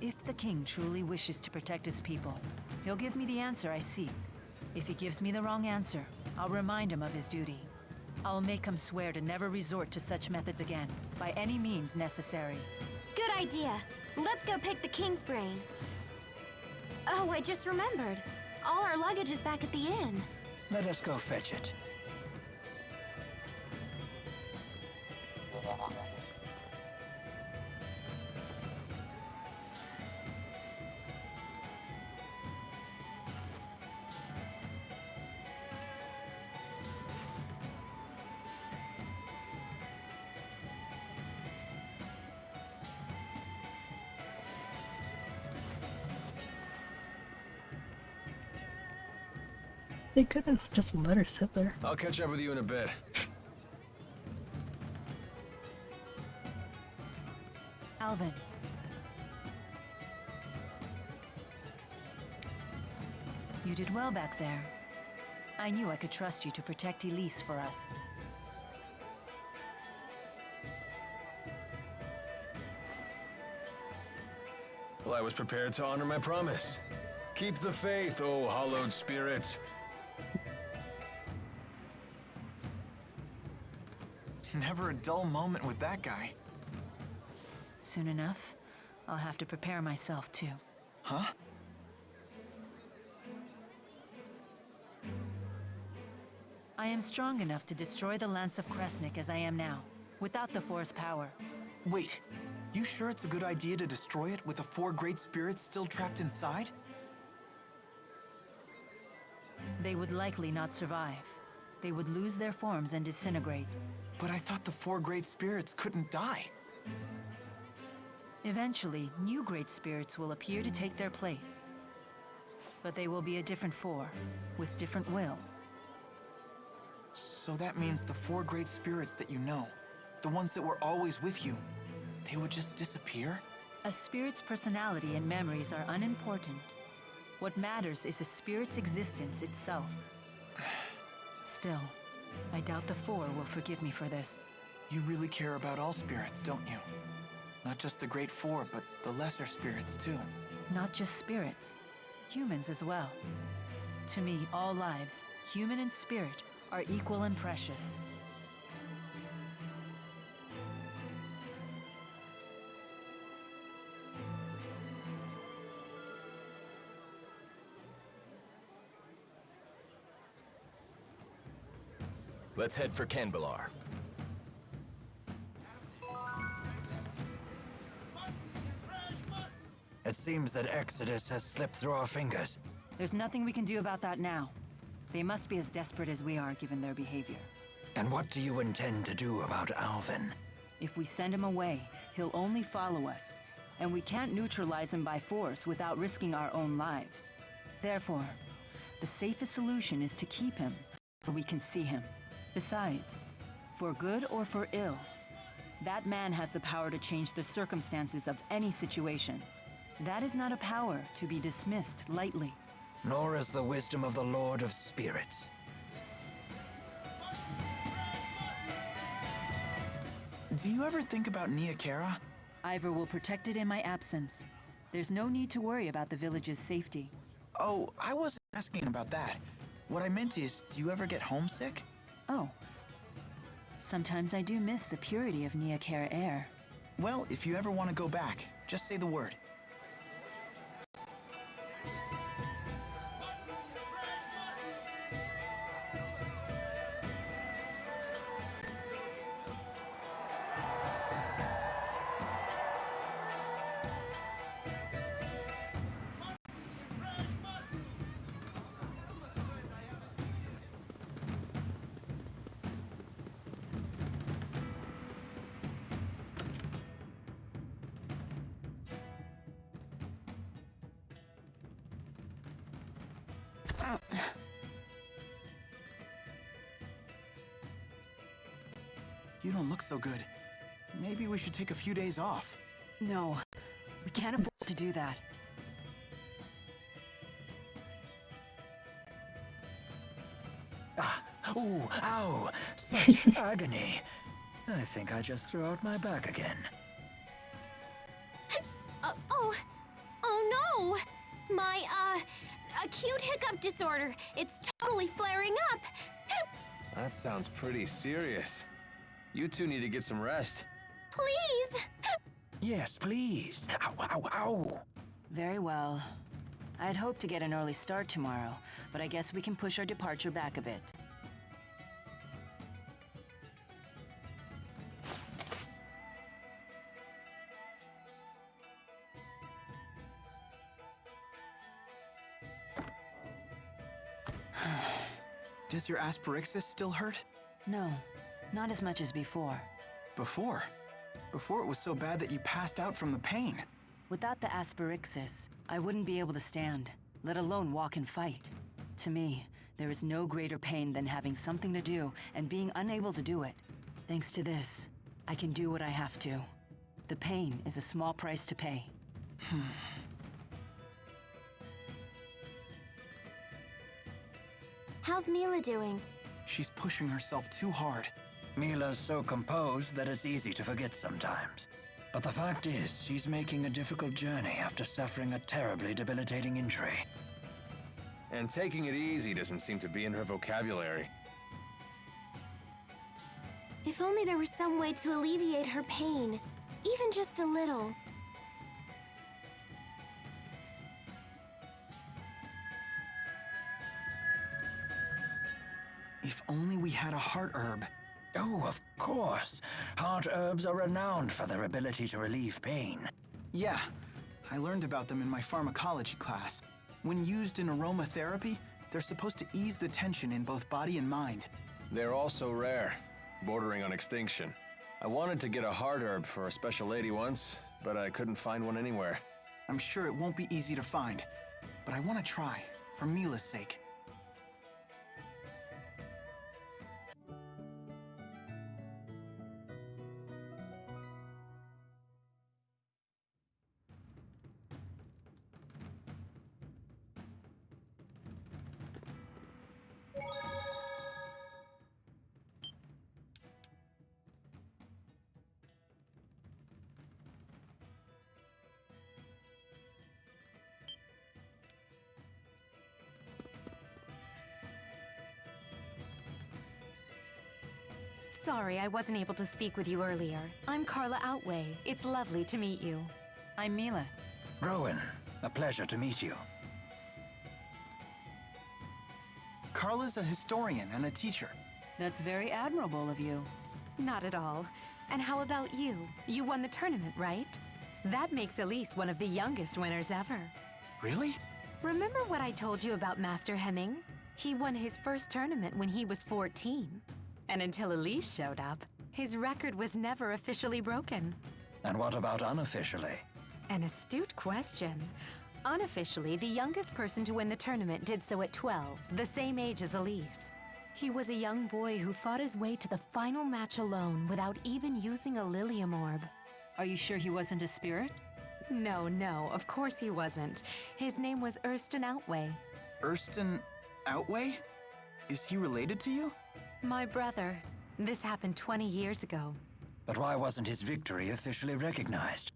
If the king truly wishes to protect his people, he'll give me the answer I seek. If he gives me the wrong answer, I'll remind him of his duty. I'll make him swear to never resort to such methods again, by any means necessary. Good idea. Let's go pick the king's brain. Oh, I just remembered. All our luggage is back at the inn. Let us go fetch it. They couldn't just let her sit there. I'll catch up with you in a bit. Alvin. You did well back there. I knew I could trust you to protect Elise for us. Well, I was prepared to honor my promise. Keep the faith, oh hallowed spirits. Never a dull moment with that guy. Soon enough, I'll have to prepare myself too. Huh? I am strong enough to destroy the Lance of Kresnik as I am now, without the Force power. Wait, you sure it's a good idea to destroy it with the 4 great spirits still trapped inside? They would likely not survive. They would lose their forms and disintegrate. But I thought the 4 great spirits couldn't die. Eventually, new great spirits will appear to take their place. But they will be a different 4, with different wills. So that means the 4 great spirits that you know, the ones that were always with you, they would just disappear? A spirit's personality and memories are unimportant. What matters is a spirit's existence itself. Still, I doubt the 4 will forgive me for this. You really care about all spirits, don't you? Not just the great 4, but the lesser spirits too. Not just spirits, humans as well. To me, all lives, human and spirit, are equal and precious. Let's head for Canbelar. It seems that Exodus has slipped through our fingers. There's nothing we can do about that now. They must be as desperate as we are, given their behavior. And what do you intend to do about Alvin? If we send him away, he'll only follow us. And we can't neutralize him by force without risking our own lives. Therefore, the safest solution is to keep him where we can see him. Besides, for good or for ill, that man has the power to change the circumstances of any situation. That is not a power to be dismissed lightly. Nor is the wisdom of the Lord of Spirits. Do you ever think about Nia Khera? Ivor will protect it in my absence. There's no need to worry about the village's safety. Oh, I wasn't asking about that. What I meant is, do you ever get homesick? Oh. Sometimes I do miss the purity of Nia Khera air. Well, if you ever want to go back, just say the word. You don't look so good. Maybe we should take a few days off. No, we can't afford to do that. Ah, ooh, ow, such agony. I think I just threw out my back again. Oh no! My, acute hiccup disorder. It's totally flaring up. That sounds pretty serious. You two need to get some rest. Please! Yes, please. Ow, ow, ow. Very well. I'd hoped to get an early start tomorrow, but I guess we can push our departure back a bit. Does your asperixis still hurt? No, not as much as before. Before? Before it was so bad that you passed out from the pain. Without the asperixis, I wouldn't be able to stand, let alone walk and fight. To me, There is no greater pain than having something to do and being unable to do it. Thanks to this, I can do what I have to. The pain is a small price to pay. How's Mila doing? She's pushing herself too hard. Mila's so composed that it's easy to forget sometimes. But the fact is, she's making a difficult journey after suffering a terribly debilitating injury. And taking it easy doesn't seem to be in her vocabulary. If only there was some way to alleviate her pain, even just a little. If only we had a heart herb. Oh, of course. Heart herbs are renowned for their ability to relieve pain. Yeah, I learned about them in my pharmacology class. When used in aromatherapy, they're supposed to ease the tension in both body and mind. They're also rare, bordering on extinction. I wanted to get a heart herb for a special lady once, but I couldn't find one anywhere. I'm sure it won't be easy to find, but I want to try, for Mila's sake. Sorry, I wasn't able to speak with you earlier. I'm Carla Outway. It's lovely to meet you. I'm Mila. Rowan, a pleasure to meet you. Carla's a historian and a teacher. That's very admirable of you. Not at all. And how about you? You won the tournament, right? That makes Elise one of the youngest winners ever. Really? Remember what I told you about Master Hemming? He won his first tournament when he was 14. And until Elise showed up, his record was never officially broken. And what about unofficially? An astute question. Unofficially, the youngest person to win the tournament did so at 12, the same age as Elise. He was a young boy who fought his way to the final match alone without even using a Lilium orb. Are you sure he wasn't a spirit? No, of course he wasn't. His name was Erston Outway. Erston Outway? Is he related to you? My brother. This happened 20 years ago. But why wasn't his victory officially recognized?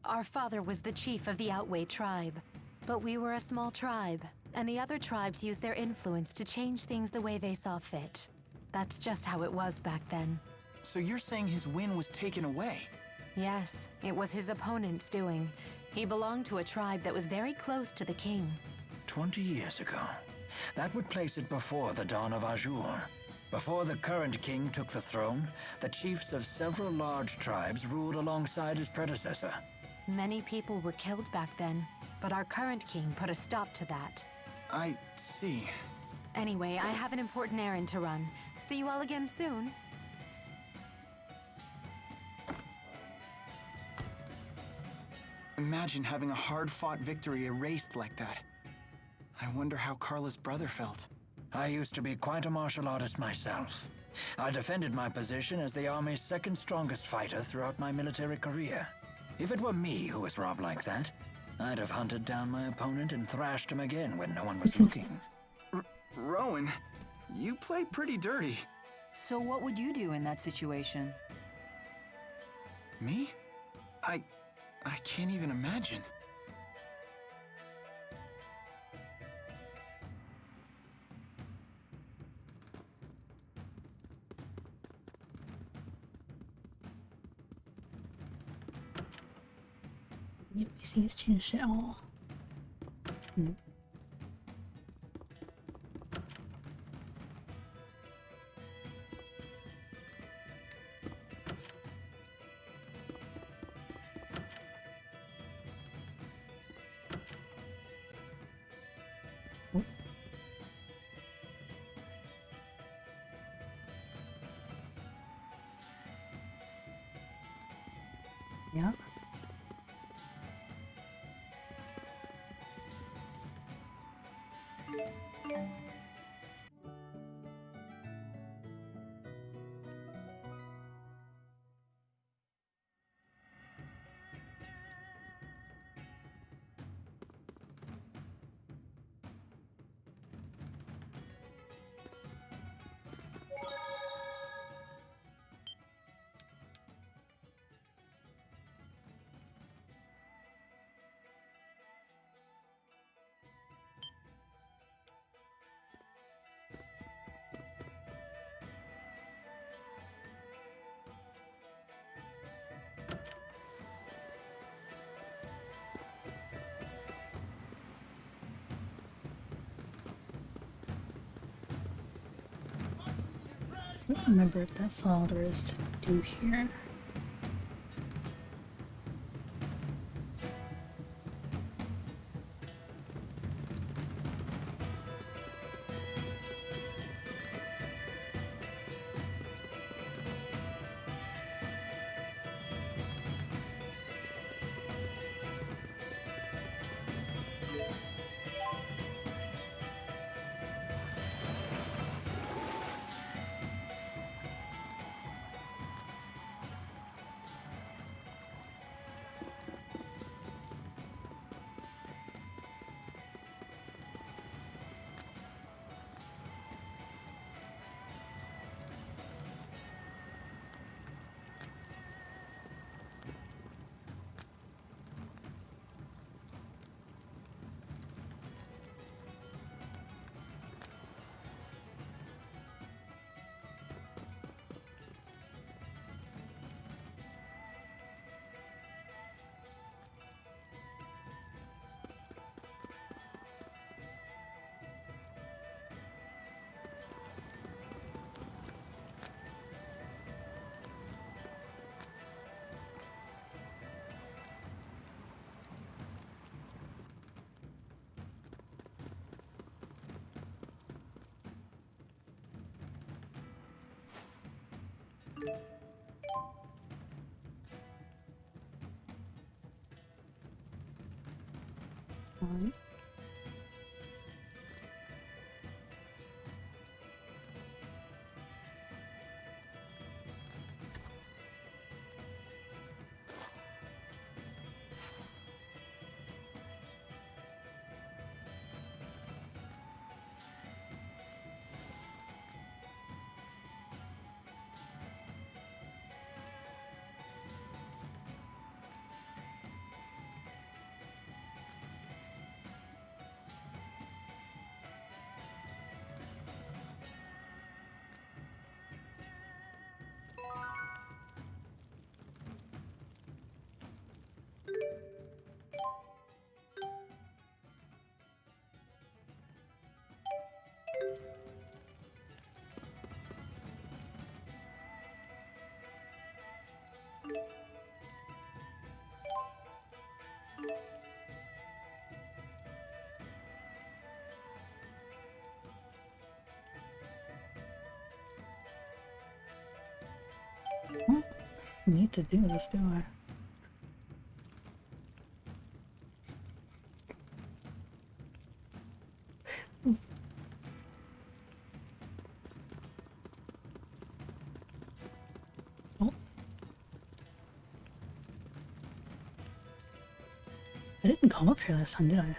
Our father was the chief of the Outway tribe. But we were a small tribe, and the other tribes used their influence to change things the way they saw fit. That's just how it was back then. So you're saying his win was taken away? Yes, it was his opponent's doing. He belonged to a tribe that was very close to the king. 20 years ago. That would place it before the dawn of Azure. Before the current king took the throne, the chiefs of several large tribes ruled alongside his predecessor. Many people were killed back then, but our current king put a stop to that. I see. Anyway, I have an important errand to run. See you all again soon. Imagine having a hard-fought victory erased like that. I wonder how Carla's brother felt. I used to be quite a martial artist myself. I defended my position as the Army's second strongest fighter throughout my military career. If it were me who was robbed like that, I'd have hunted down my opponent and thrashed him again when no one was looking. Rowan, you play pretty dirty. So what would you do in that situation? Me? I can't even imagine. NPCs changed it all. Yeah. I don't remember if that's all there is to do here. Alright. I need to do this, do I? Oh. I didn't come up here last time, did I?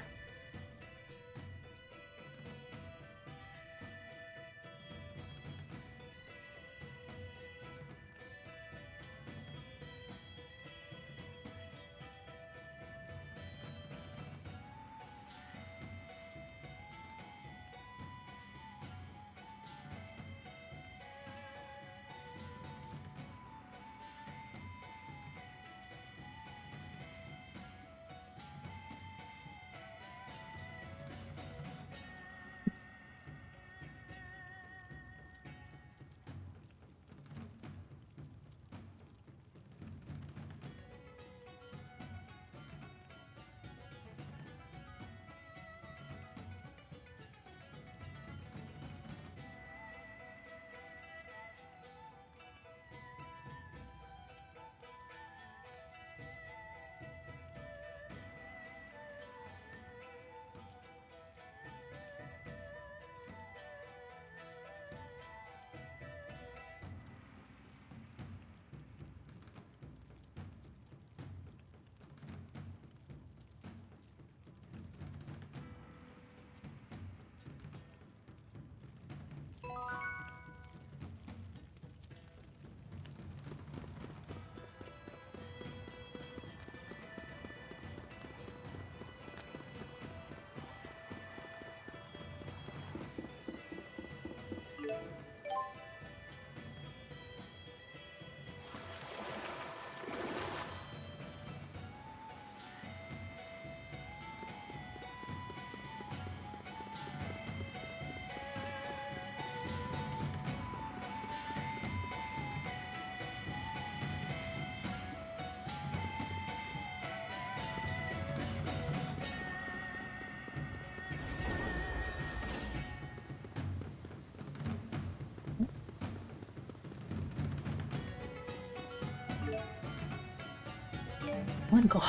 One gold.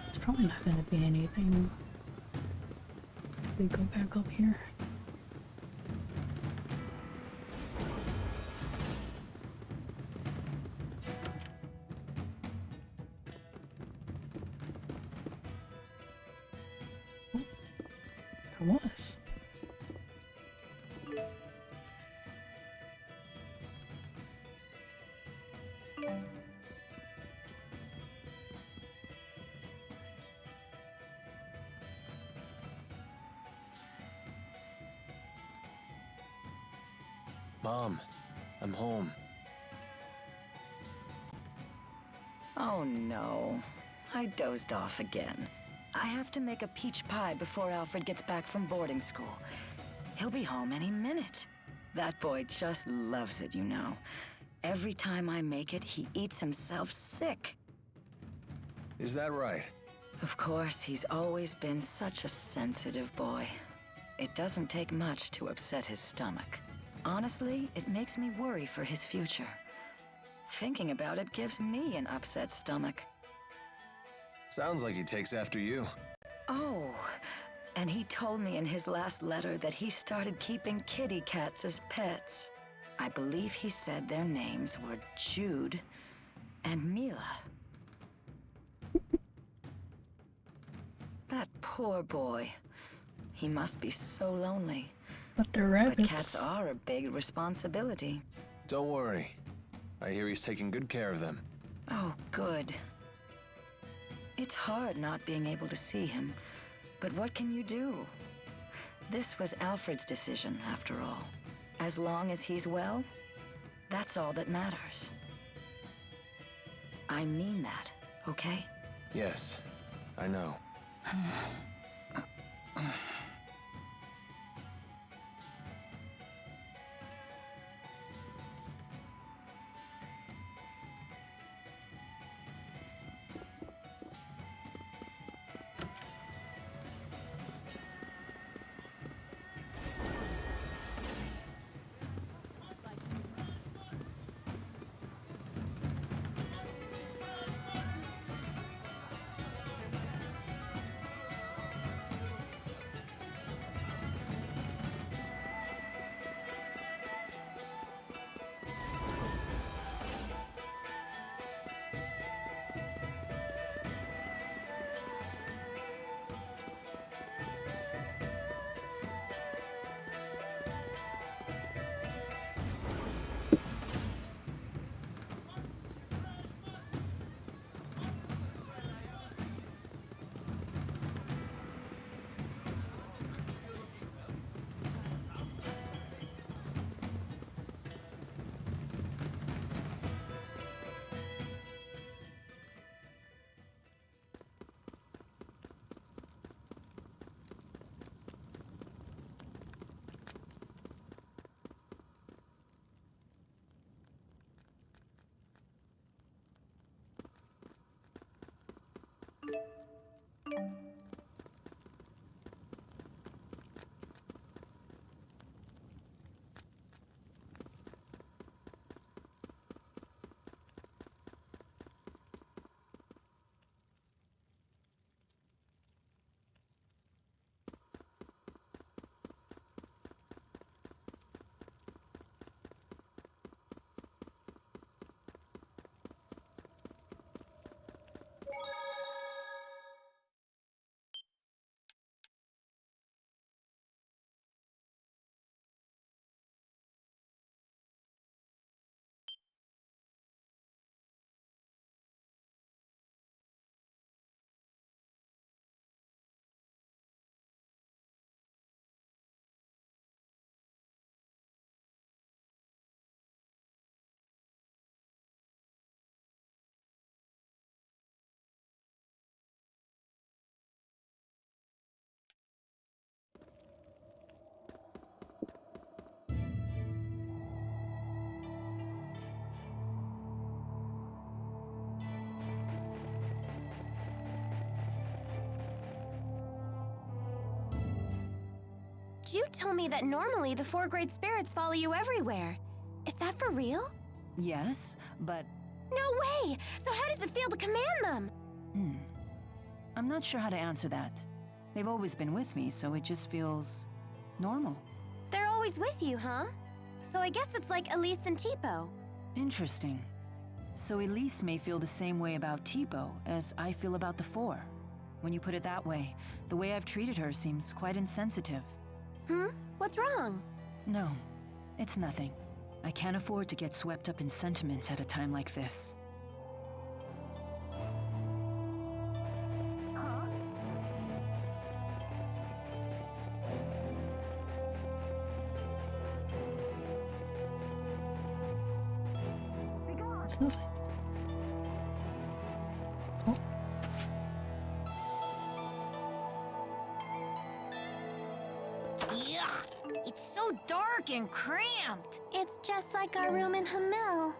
It's probably not going to be anything. We go back up here. Oh, there was. Mom, I'm home. Oh no, I dozed off again. I have to make a peach pie before Alfred gets back from boarding school. He'll be home any minute. That boy just loves it, you know. Every time I make it, he eats himself sick. Is that right? Of course, he's always been such a sensitive boy. It doesn't take much to upset his stomach. Honestly, it makes me worry for his future. Thinking about it gives me an upset stomach. Sounds like he takes after you. Oh, and he told me in his last letter that he started keeping kitty cats as pets. I believe he said their names were Jude and Mila. That poor boy. He must be so lonely. But they're rabbits. But cats are a big responsibility. Don't worry. I hear he's taking good care of them. Oh, good. It's hard not being able to see him, but what can you do? This was Alfred's decision, after all. As long as he's well, that's all that matters. I mean that, okay? Yes, I know. Jude told me that normally the 4 great spirits follow you everywhere. Is that for real? Yes, but... No way! So how does it feel to command them? I'm not sure how to answer that. They've always been with me, so it just feels... normal. They're always with you, huh? So I guess it's like Elise and Tipo. Interesting. So Elise may feel the same way about Tipo as I feel about the 4. When you put it that way, the way I've treated her seems quite insensitive. What's wrong? No, it's nothing. I can't afford to get swept up in sentiment at a time like this. It's nothing. Oh. Yuck! It's so dark and cramped. It's just like our room in Hamil.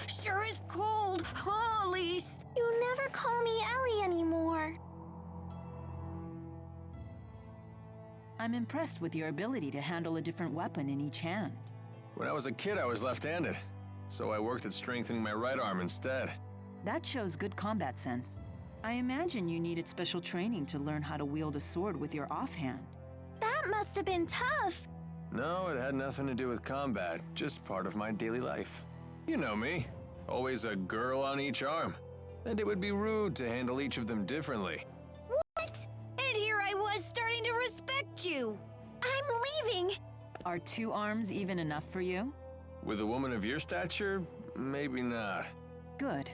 Sure is cold. Oh, Elise. You never call me Ellie anymore. I'm impressed with your ability to handle a different weapon in each hand. When I was a kid, I was left-handed, so I worked at strengthening my right arm instead. That shows good combat sense. I imagine you needed special training to learn how to wield a sword with your offhand. That must have been tough. No, it had nothing to do with combat, just part of my daily life. You know me, always a girl on each arm. And it would be rude to handle each of them differently. What? And here I was starting to respect you. I'm leaving. Are 2 arms even enough for you? With a woman of your stature, maybe not. Good.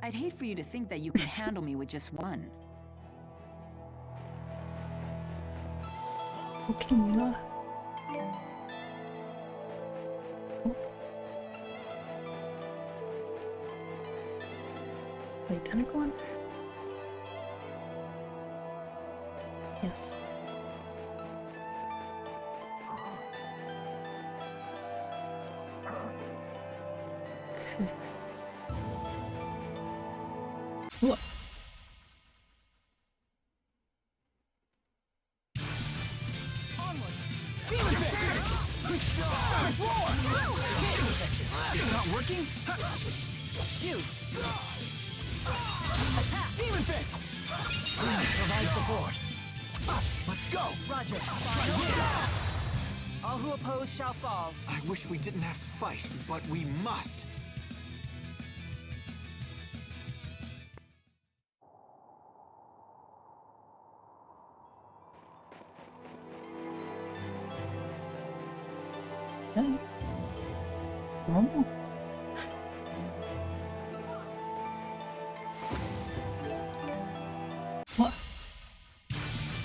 I'd hate for you to think that you can handle me with just 1. Okay, Mila. Wait, tentacle on there? Yes. What? It's not working? You! Demon Fist! Provide support. Let's go! Roger. All who oppose shall fall. I wish we didn't have to fight, but we must. Hey. Normal. What?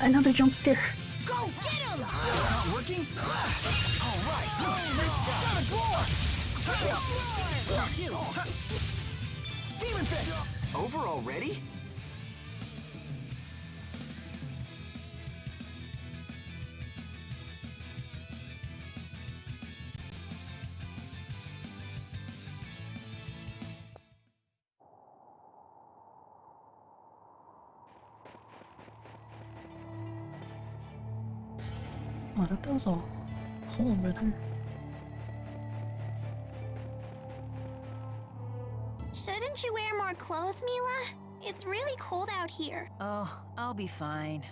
Another jump scare. Go get him! Not working? All right. Sonic Roar! Demon Fist! Over already? Oh, that was a hole over there. Shouldn't you wear more clothes, Mila? It's really cold out here. Oh, I'll be fine.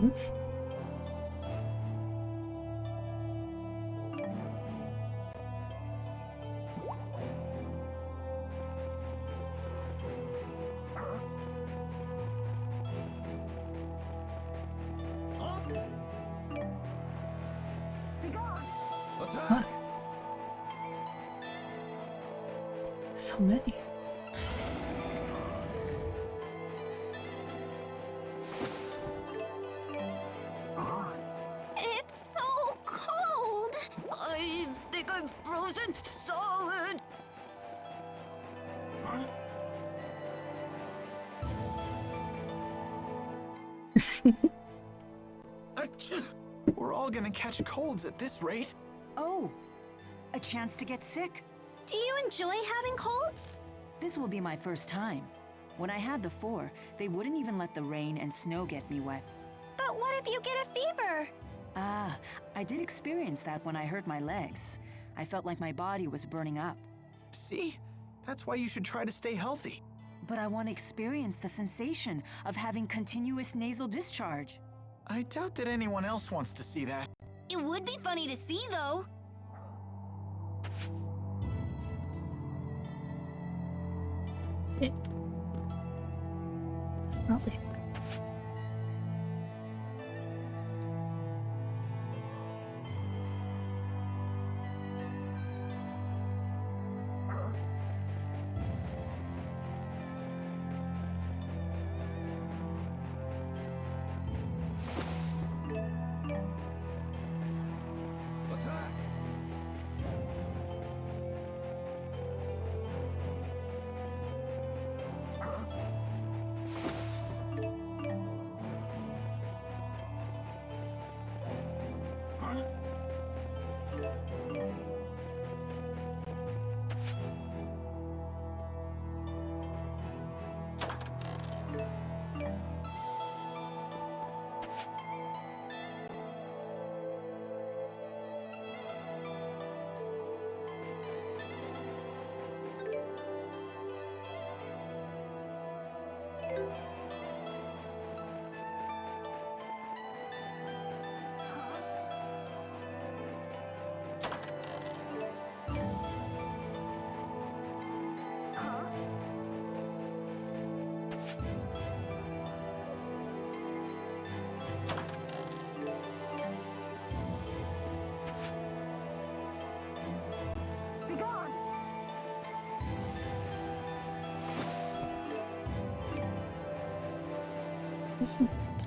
Huh. So many. It's so cold. I think I'm frozen solid. Achoo! We're all gonna catch colds at this rate. Oh, a chance to get sick. Do you enjoy having colds? This will be my first time. When I had the 4, they wouldn't even let the rain and snow get me wet. But what if you get a fever? Ah, I did experience that when I hurt my legs. I felt like my body was burning up. See? That's why you should try to stay healthy. But I want to experience the sensation of having continuous nasal discharge. I doubt that anyone else wants to see that. It would be funny to see, though. It smells like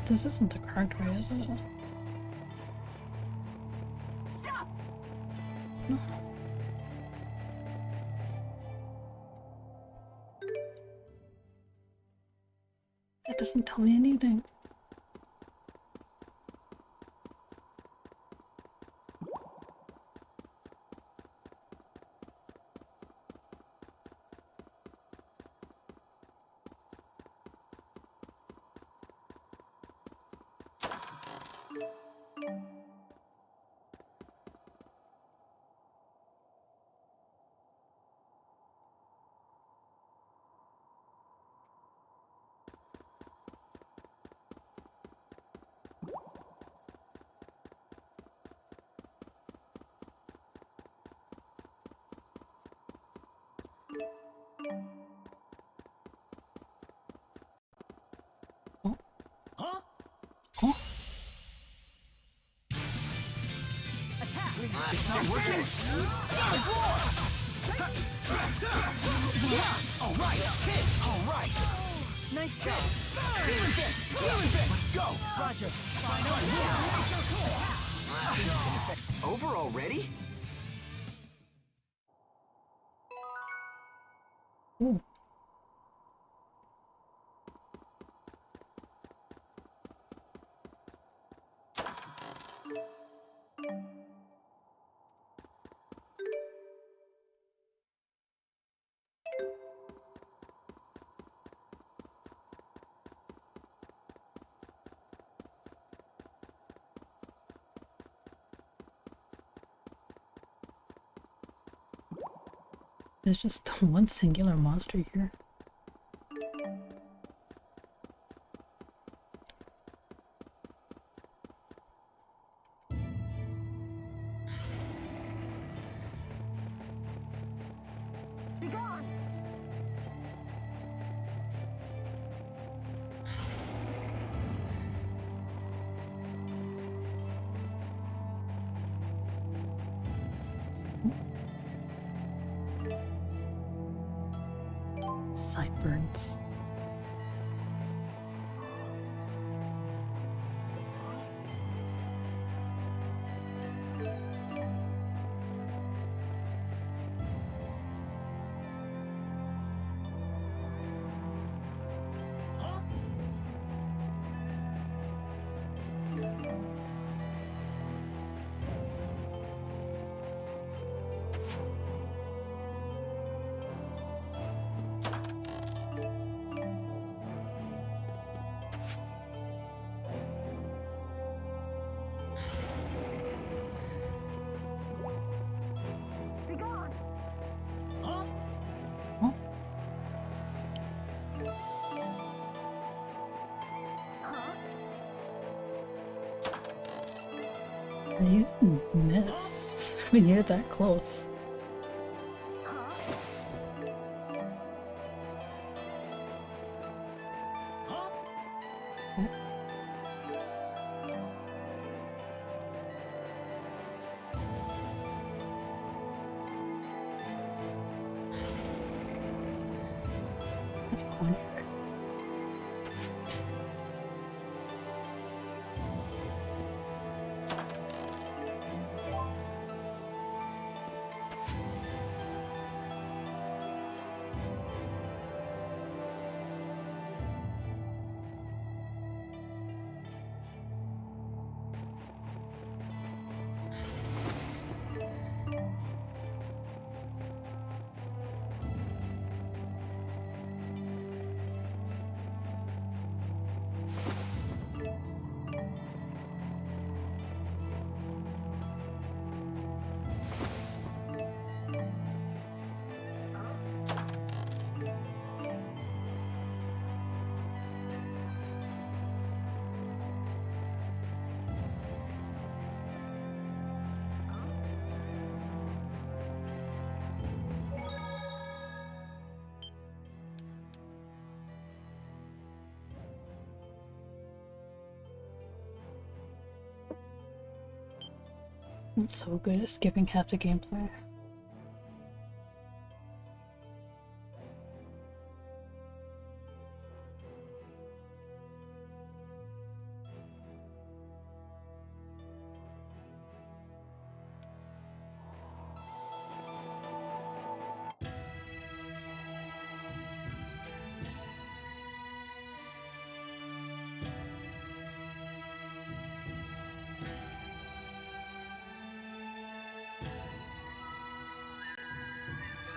this isn't the correct way, is it? Stop! No. That doesn't tell me anything. Huh? Oh. Attack! It's not working. All right, hit. All right. Nice job. Let's go. Roger. Over already? Ooh. There's just one singular monster here. Sideburns. You miss when you're that close. I'm so good at skipping half the gameplay.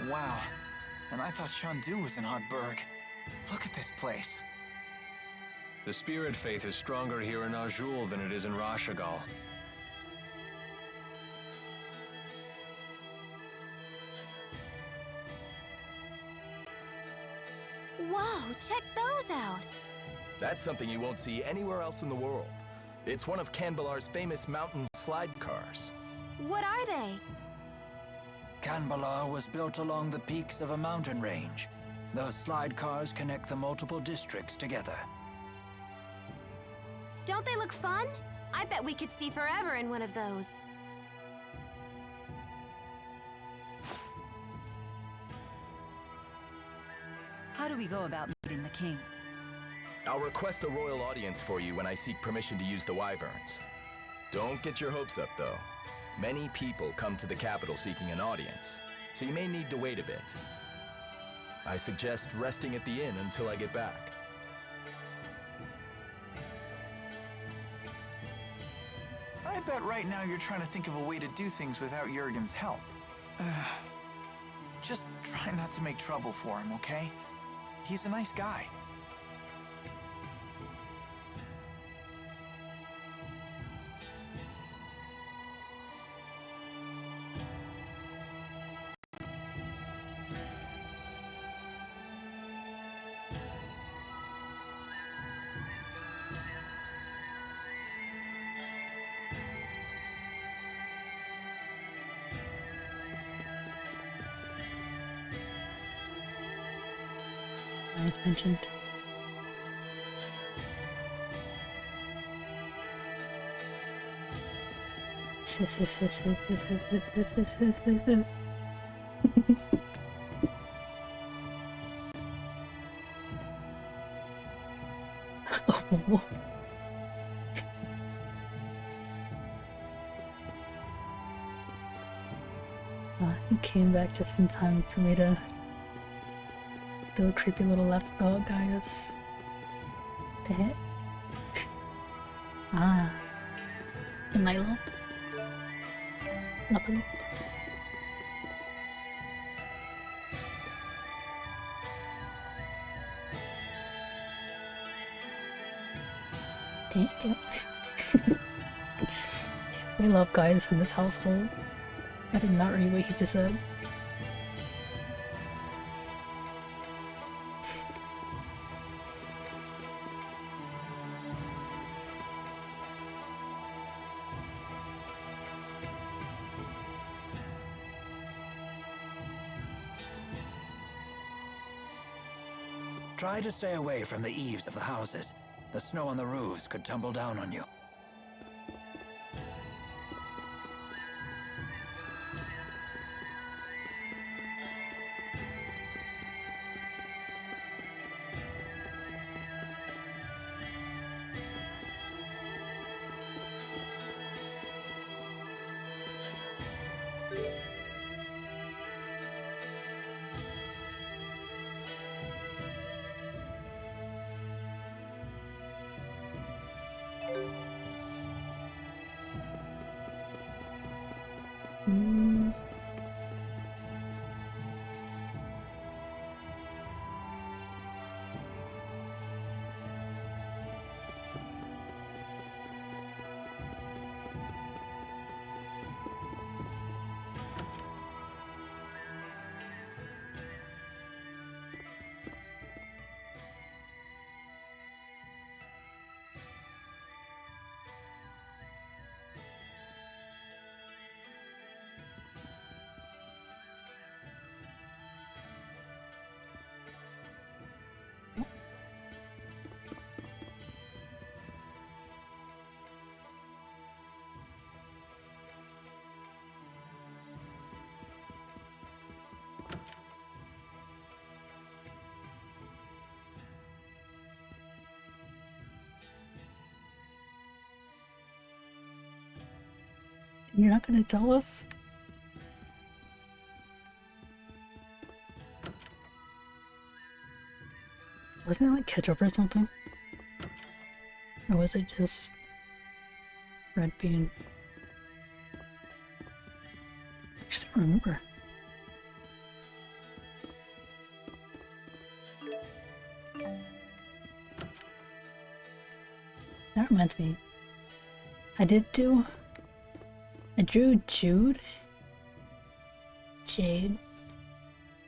Wow. And I thought Shandu was in Hotburg. Look at this place. The spirit faith is stronger here in Azul than it is in Rashagal. Whoa, check those out. That's something you won't see anywhere else in the world. It's one of Canbalar's famous mountain slide cars. What are they? Canbalar was built along the peaks of a mountain range. Those slide cars connect the multiple districts together. Don't they look fun? I bet we could see forever in one of those. How do we go about meeting the king? I'll request a royal audience for you when I seek permission to use the wyverns. Don't get your hopes up, though. Many people come to the capital seeking an audience, so you may need to wait a bit. I suggest resting at the inn until I get back. I bet right now you're trying to think of a way to do things without Jurgen's help. Just try not to make trouble for him, okay? He's a nice guy. As mentioned. Oh. He came back just in time for me to do a creepy little left guys. The hit. Ah. The night lamp. Lovely. Thank you. We love guys in this household. I did not read what he just said. Try to stay away from the eaves of the houses. The snow on the roofs could tumble down on you. You're not gonna tell us? Wasn't it like ketchup or something? Or was it just red bean? I just don't remember. That reminds me. I drew Jude, Jade,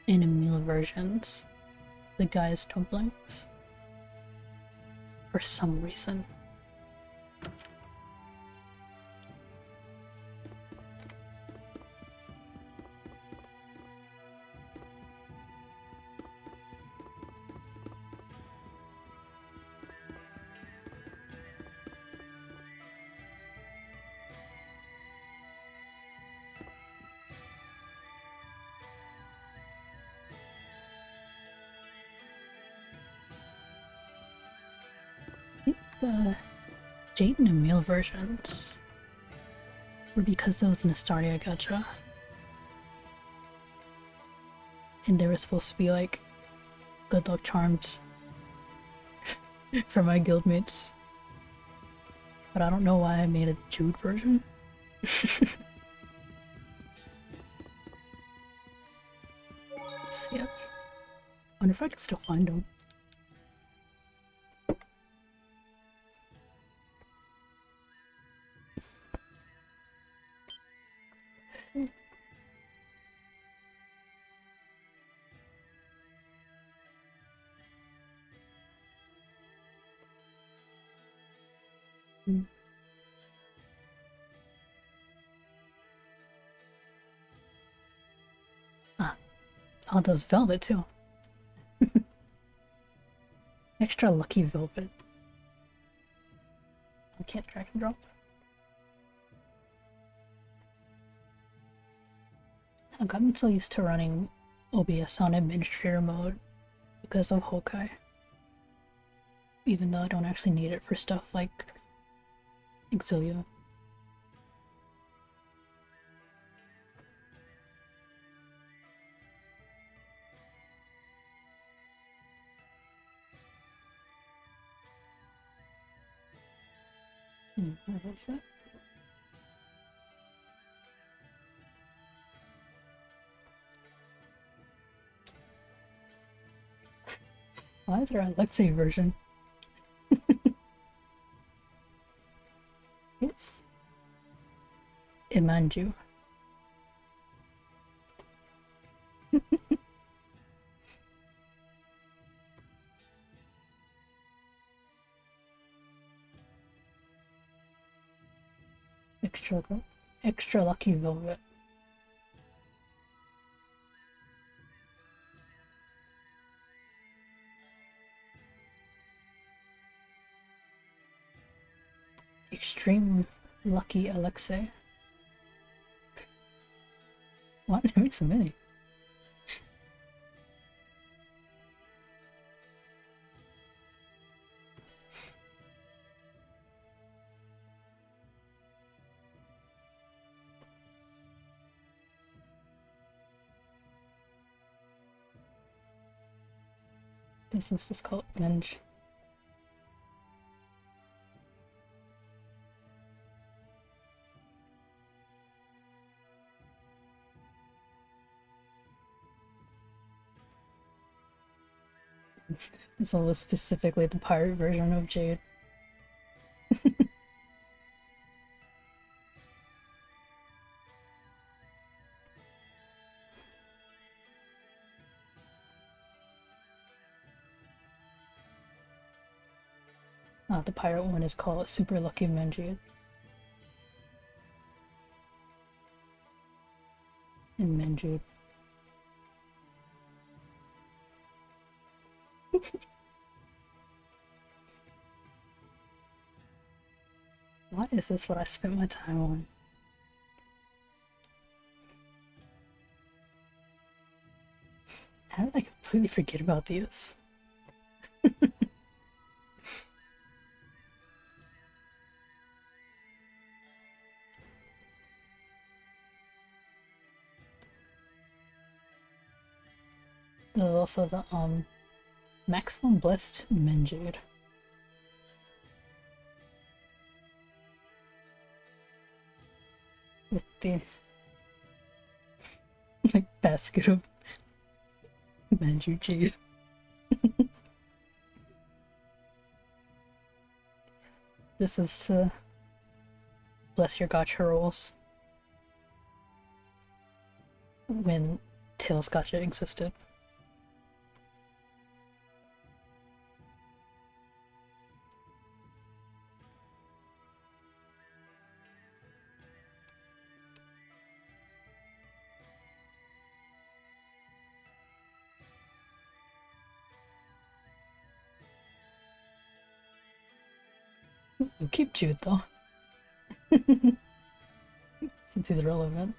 and Emil versions of the guy's dumplings. For some reason. The Jade and Emil versions were because there was an Astaria gacha. And they were supposed to be like good luck charms for my guildmates. But I don't know why I made a Jude version. Let's see. I wonder if I can still find them. Oh, those velvet too. Extra lucky velvet. I can't drag and drop. I've gotten so used to running OBS on administrator mode because of Hokai. even though I don't actually need it for stuff like Xillia. What was that? Why is there a Alexei version? Yes. Imanju. Extra lucky velvet. Extreme lucky Alexei. What? It makes so many. This is just called Menge. This one was specifically the pirate version of Jade. The pirate one is called Super Lucky Menge. In Menge. Why is this what I spent my time on? How did I completely forget about these? There's also the Maximum Blessed Menge. With the like basket of Manju Jade. This is bless your gacha rolls. When Tails gacha existed. You keep Jude though. Since he's relevant.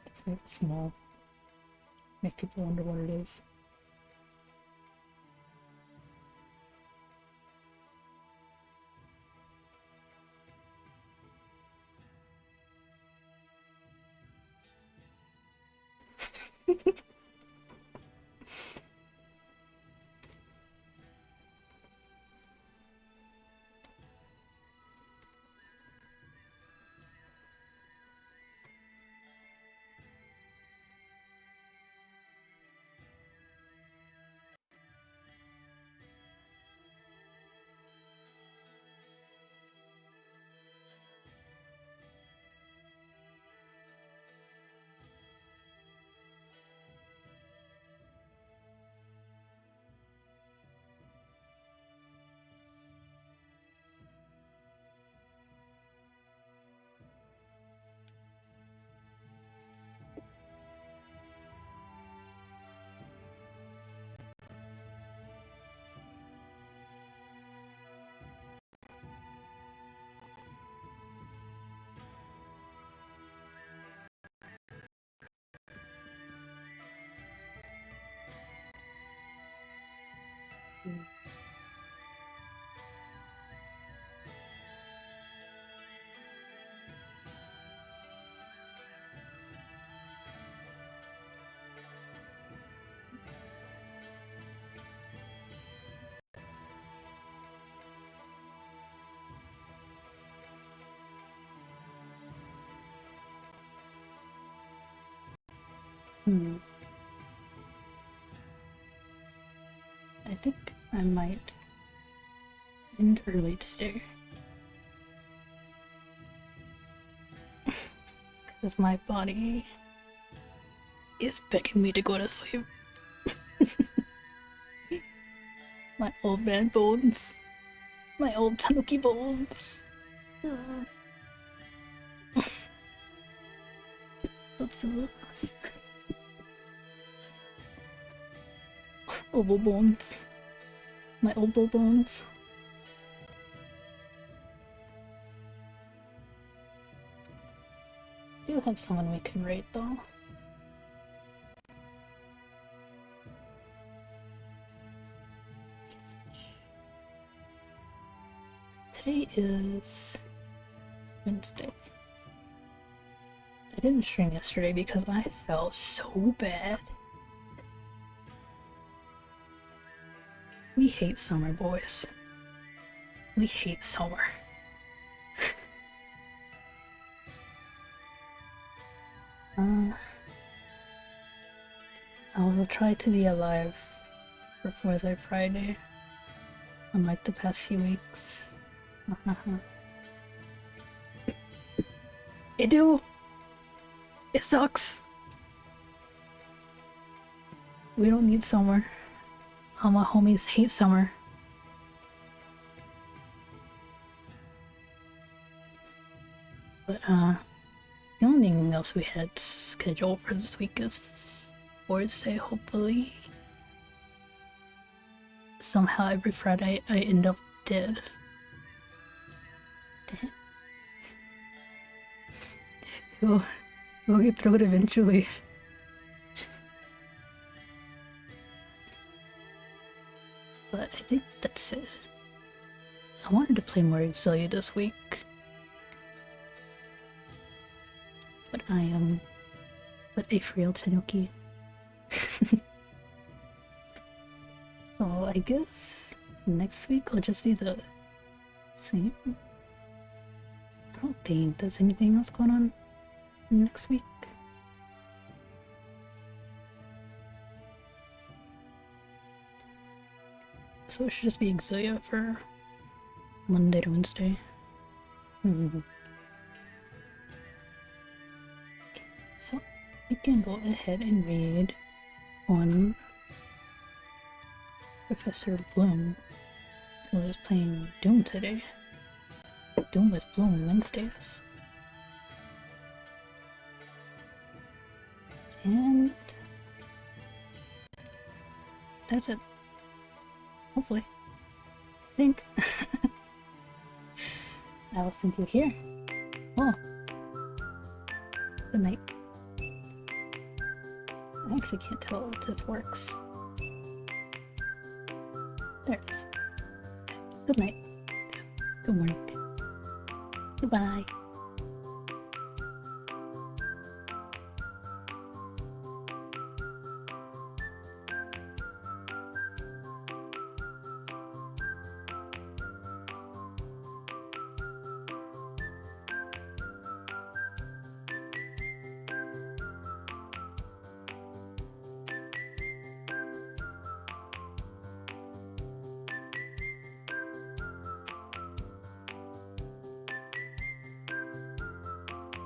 Let's make it small. Make people wonder what it is. I think I might end early today. Because my body is begging me to go to sleep. My old man bones. My old tanuki bones. What's up? Elbow bones. My elbow bones. We do have someone we can rate though. Today is Wednesday. I didn't stream yesterday because I felt so bad. We hate summer, boys. We hate summer. I will try to be alive for Forza Friday, unlike the past few weeks. It do! It sucks! We don't need summer. All my homies hate summer. But, the only thing else we had scheduled for this week is Forza, hopefully. Somehow every Friday I end up dead. We'll get through it eventually. But I think that's it. I wanted to play more Xillia this week. But I am but a frail tanuki. So I guess next week will just be the same. I don't think there's anything else going on next week. So it should just be Xillia for Monday to Wednesday. So we can go ahead and read on Professor Bloom, who is playing Doom today. Doom with Bloom Wednesdays. And that's it. Hopefully. I think. I will send you here. Oh. Good night. I actually can't tell if this works. There it is. Good night. Good morning. Goodbye.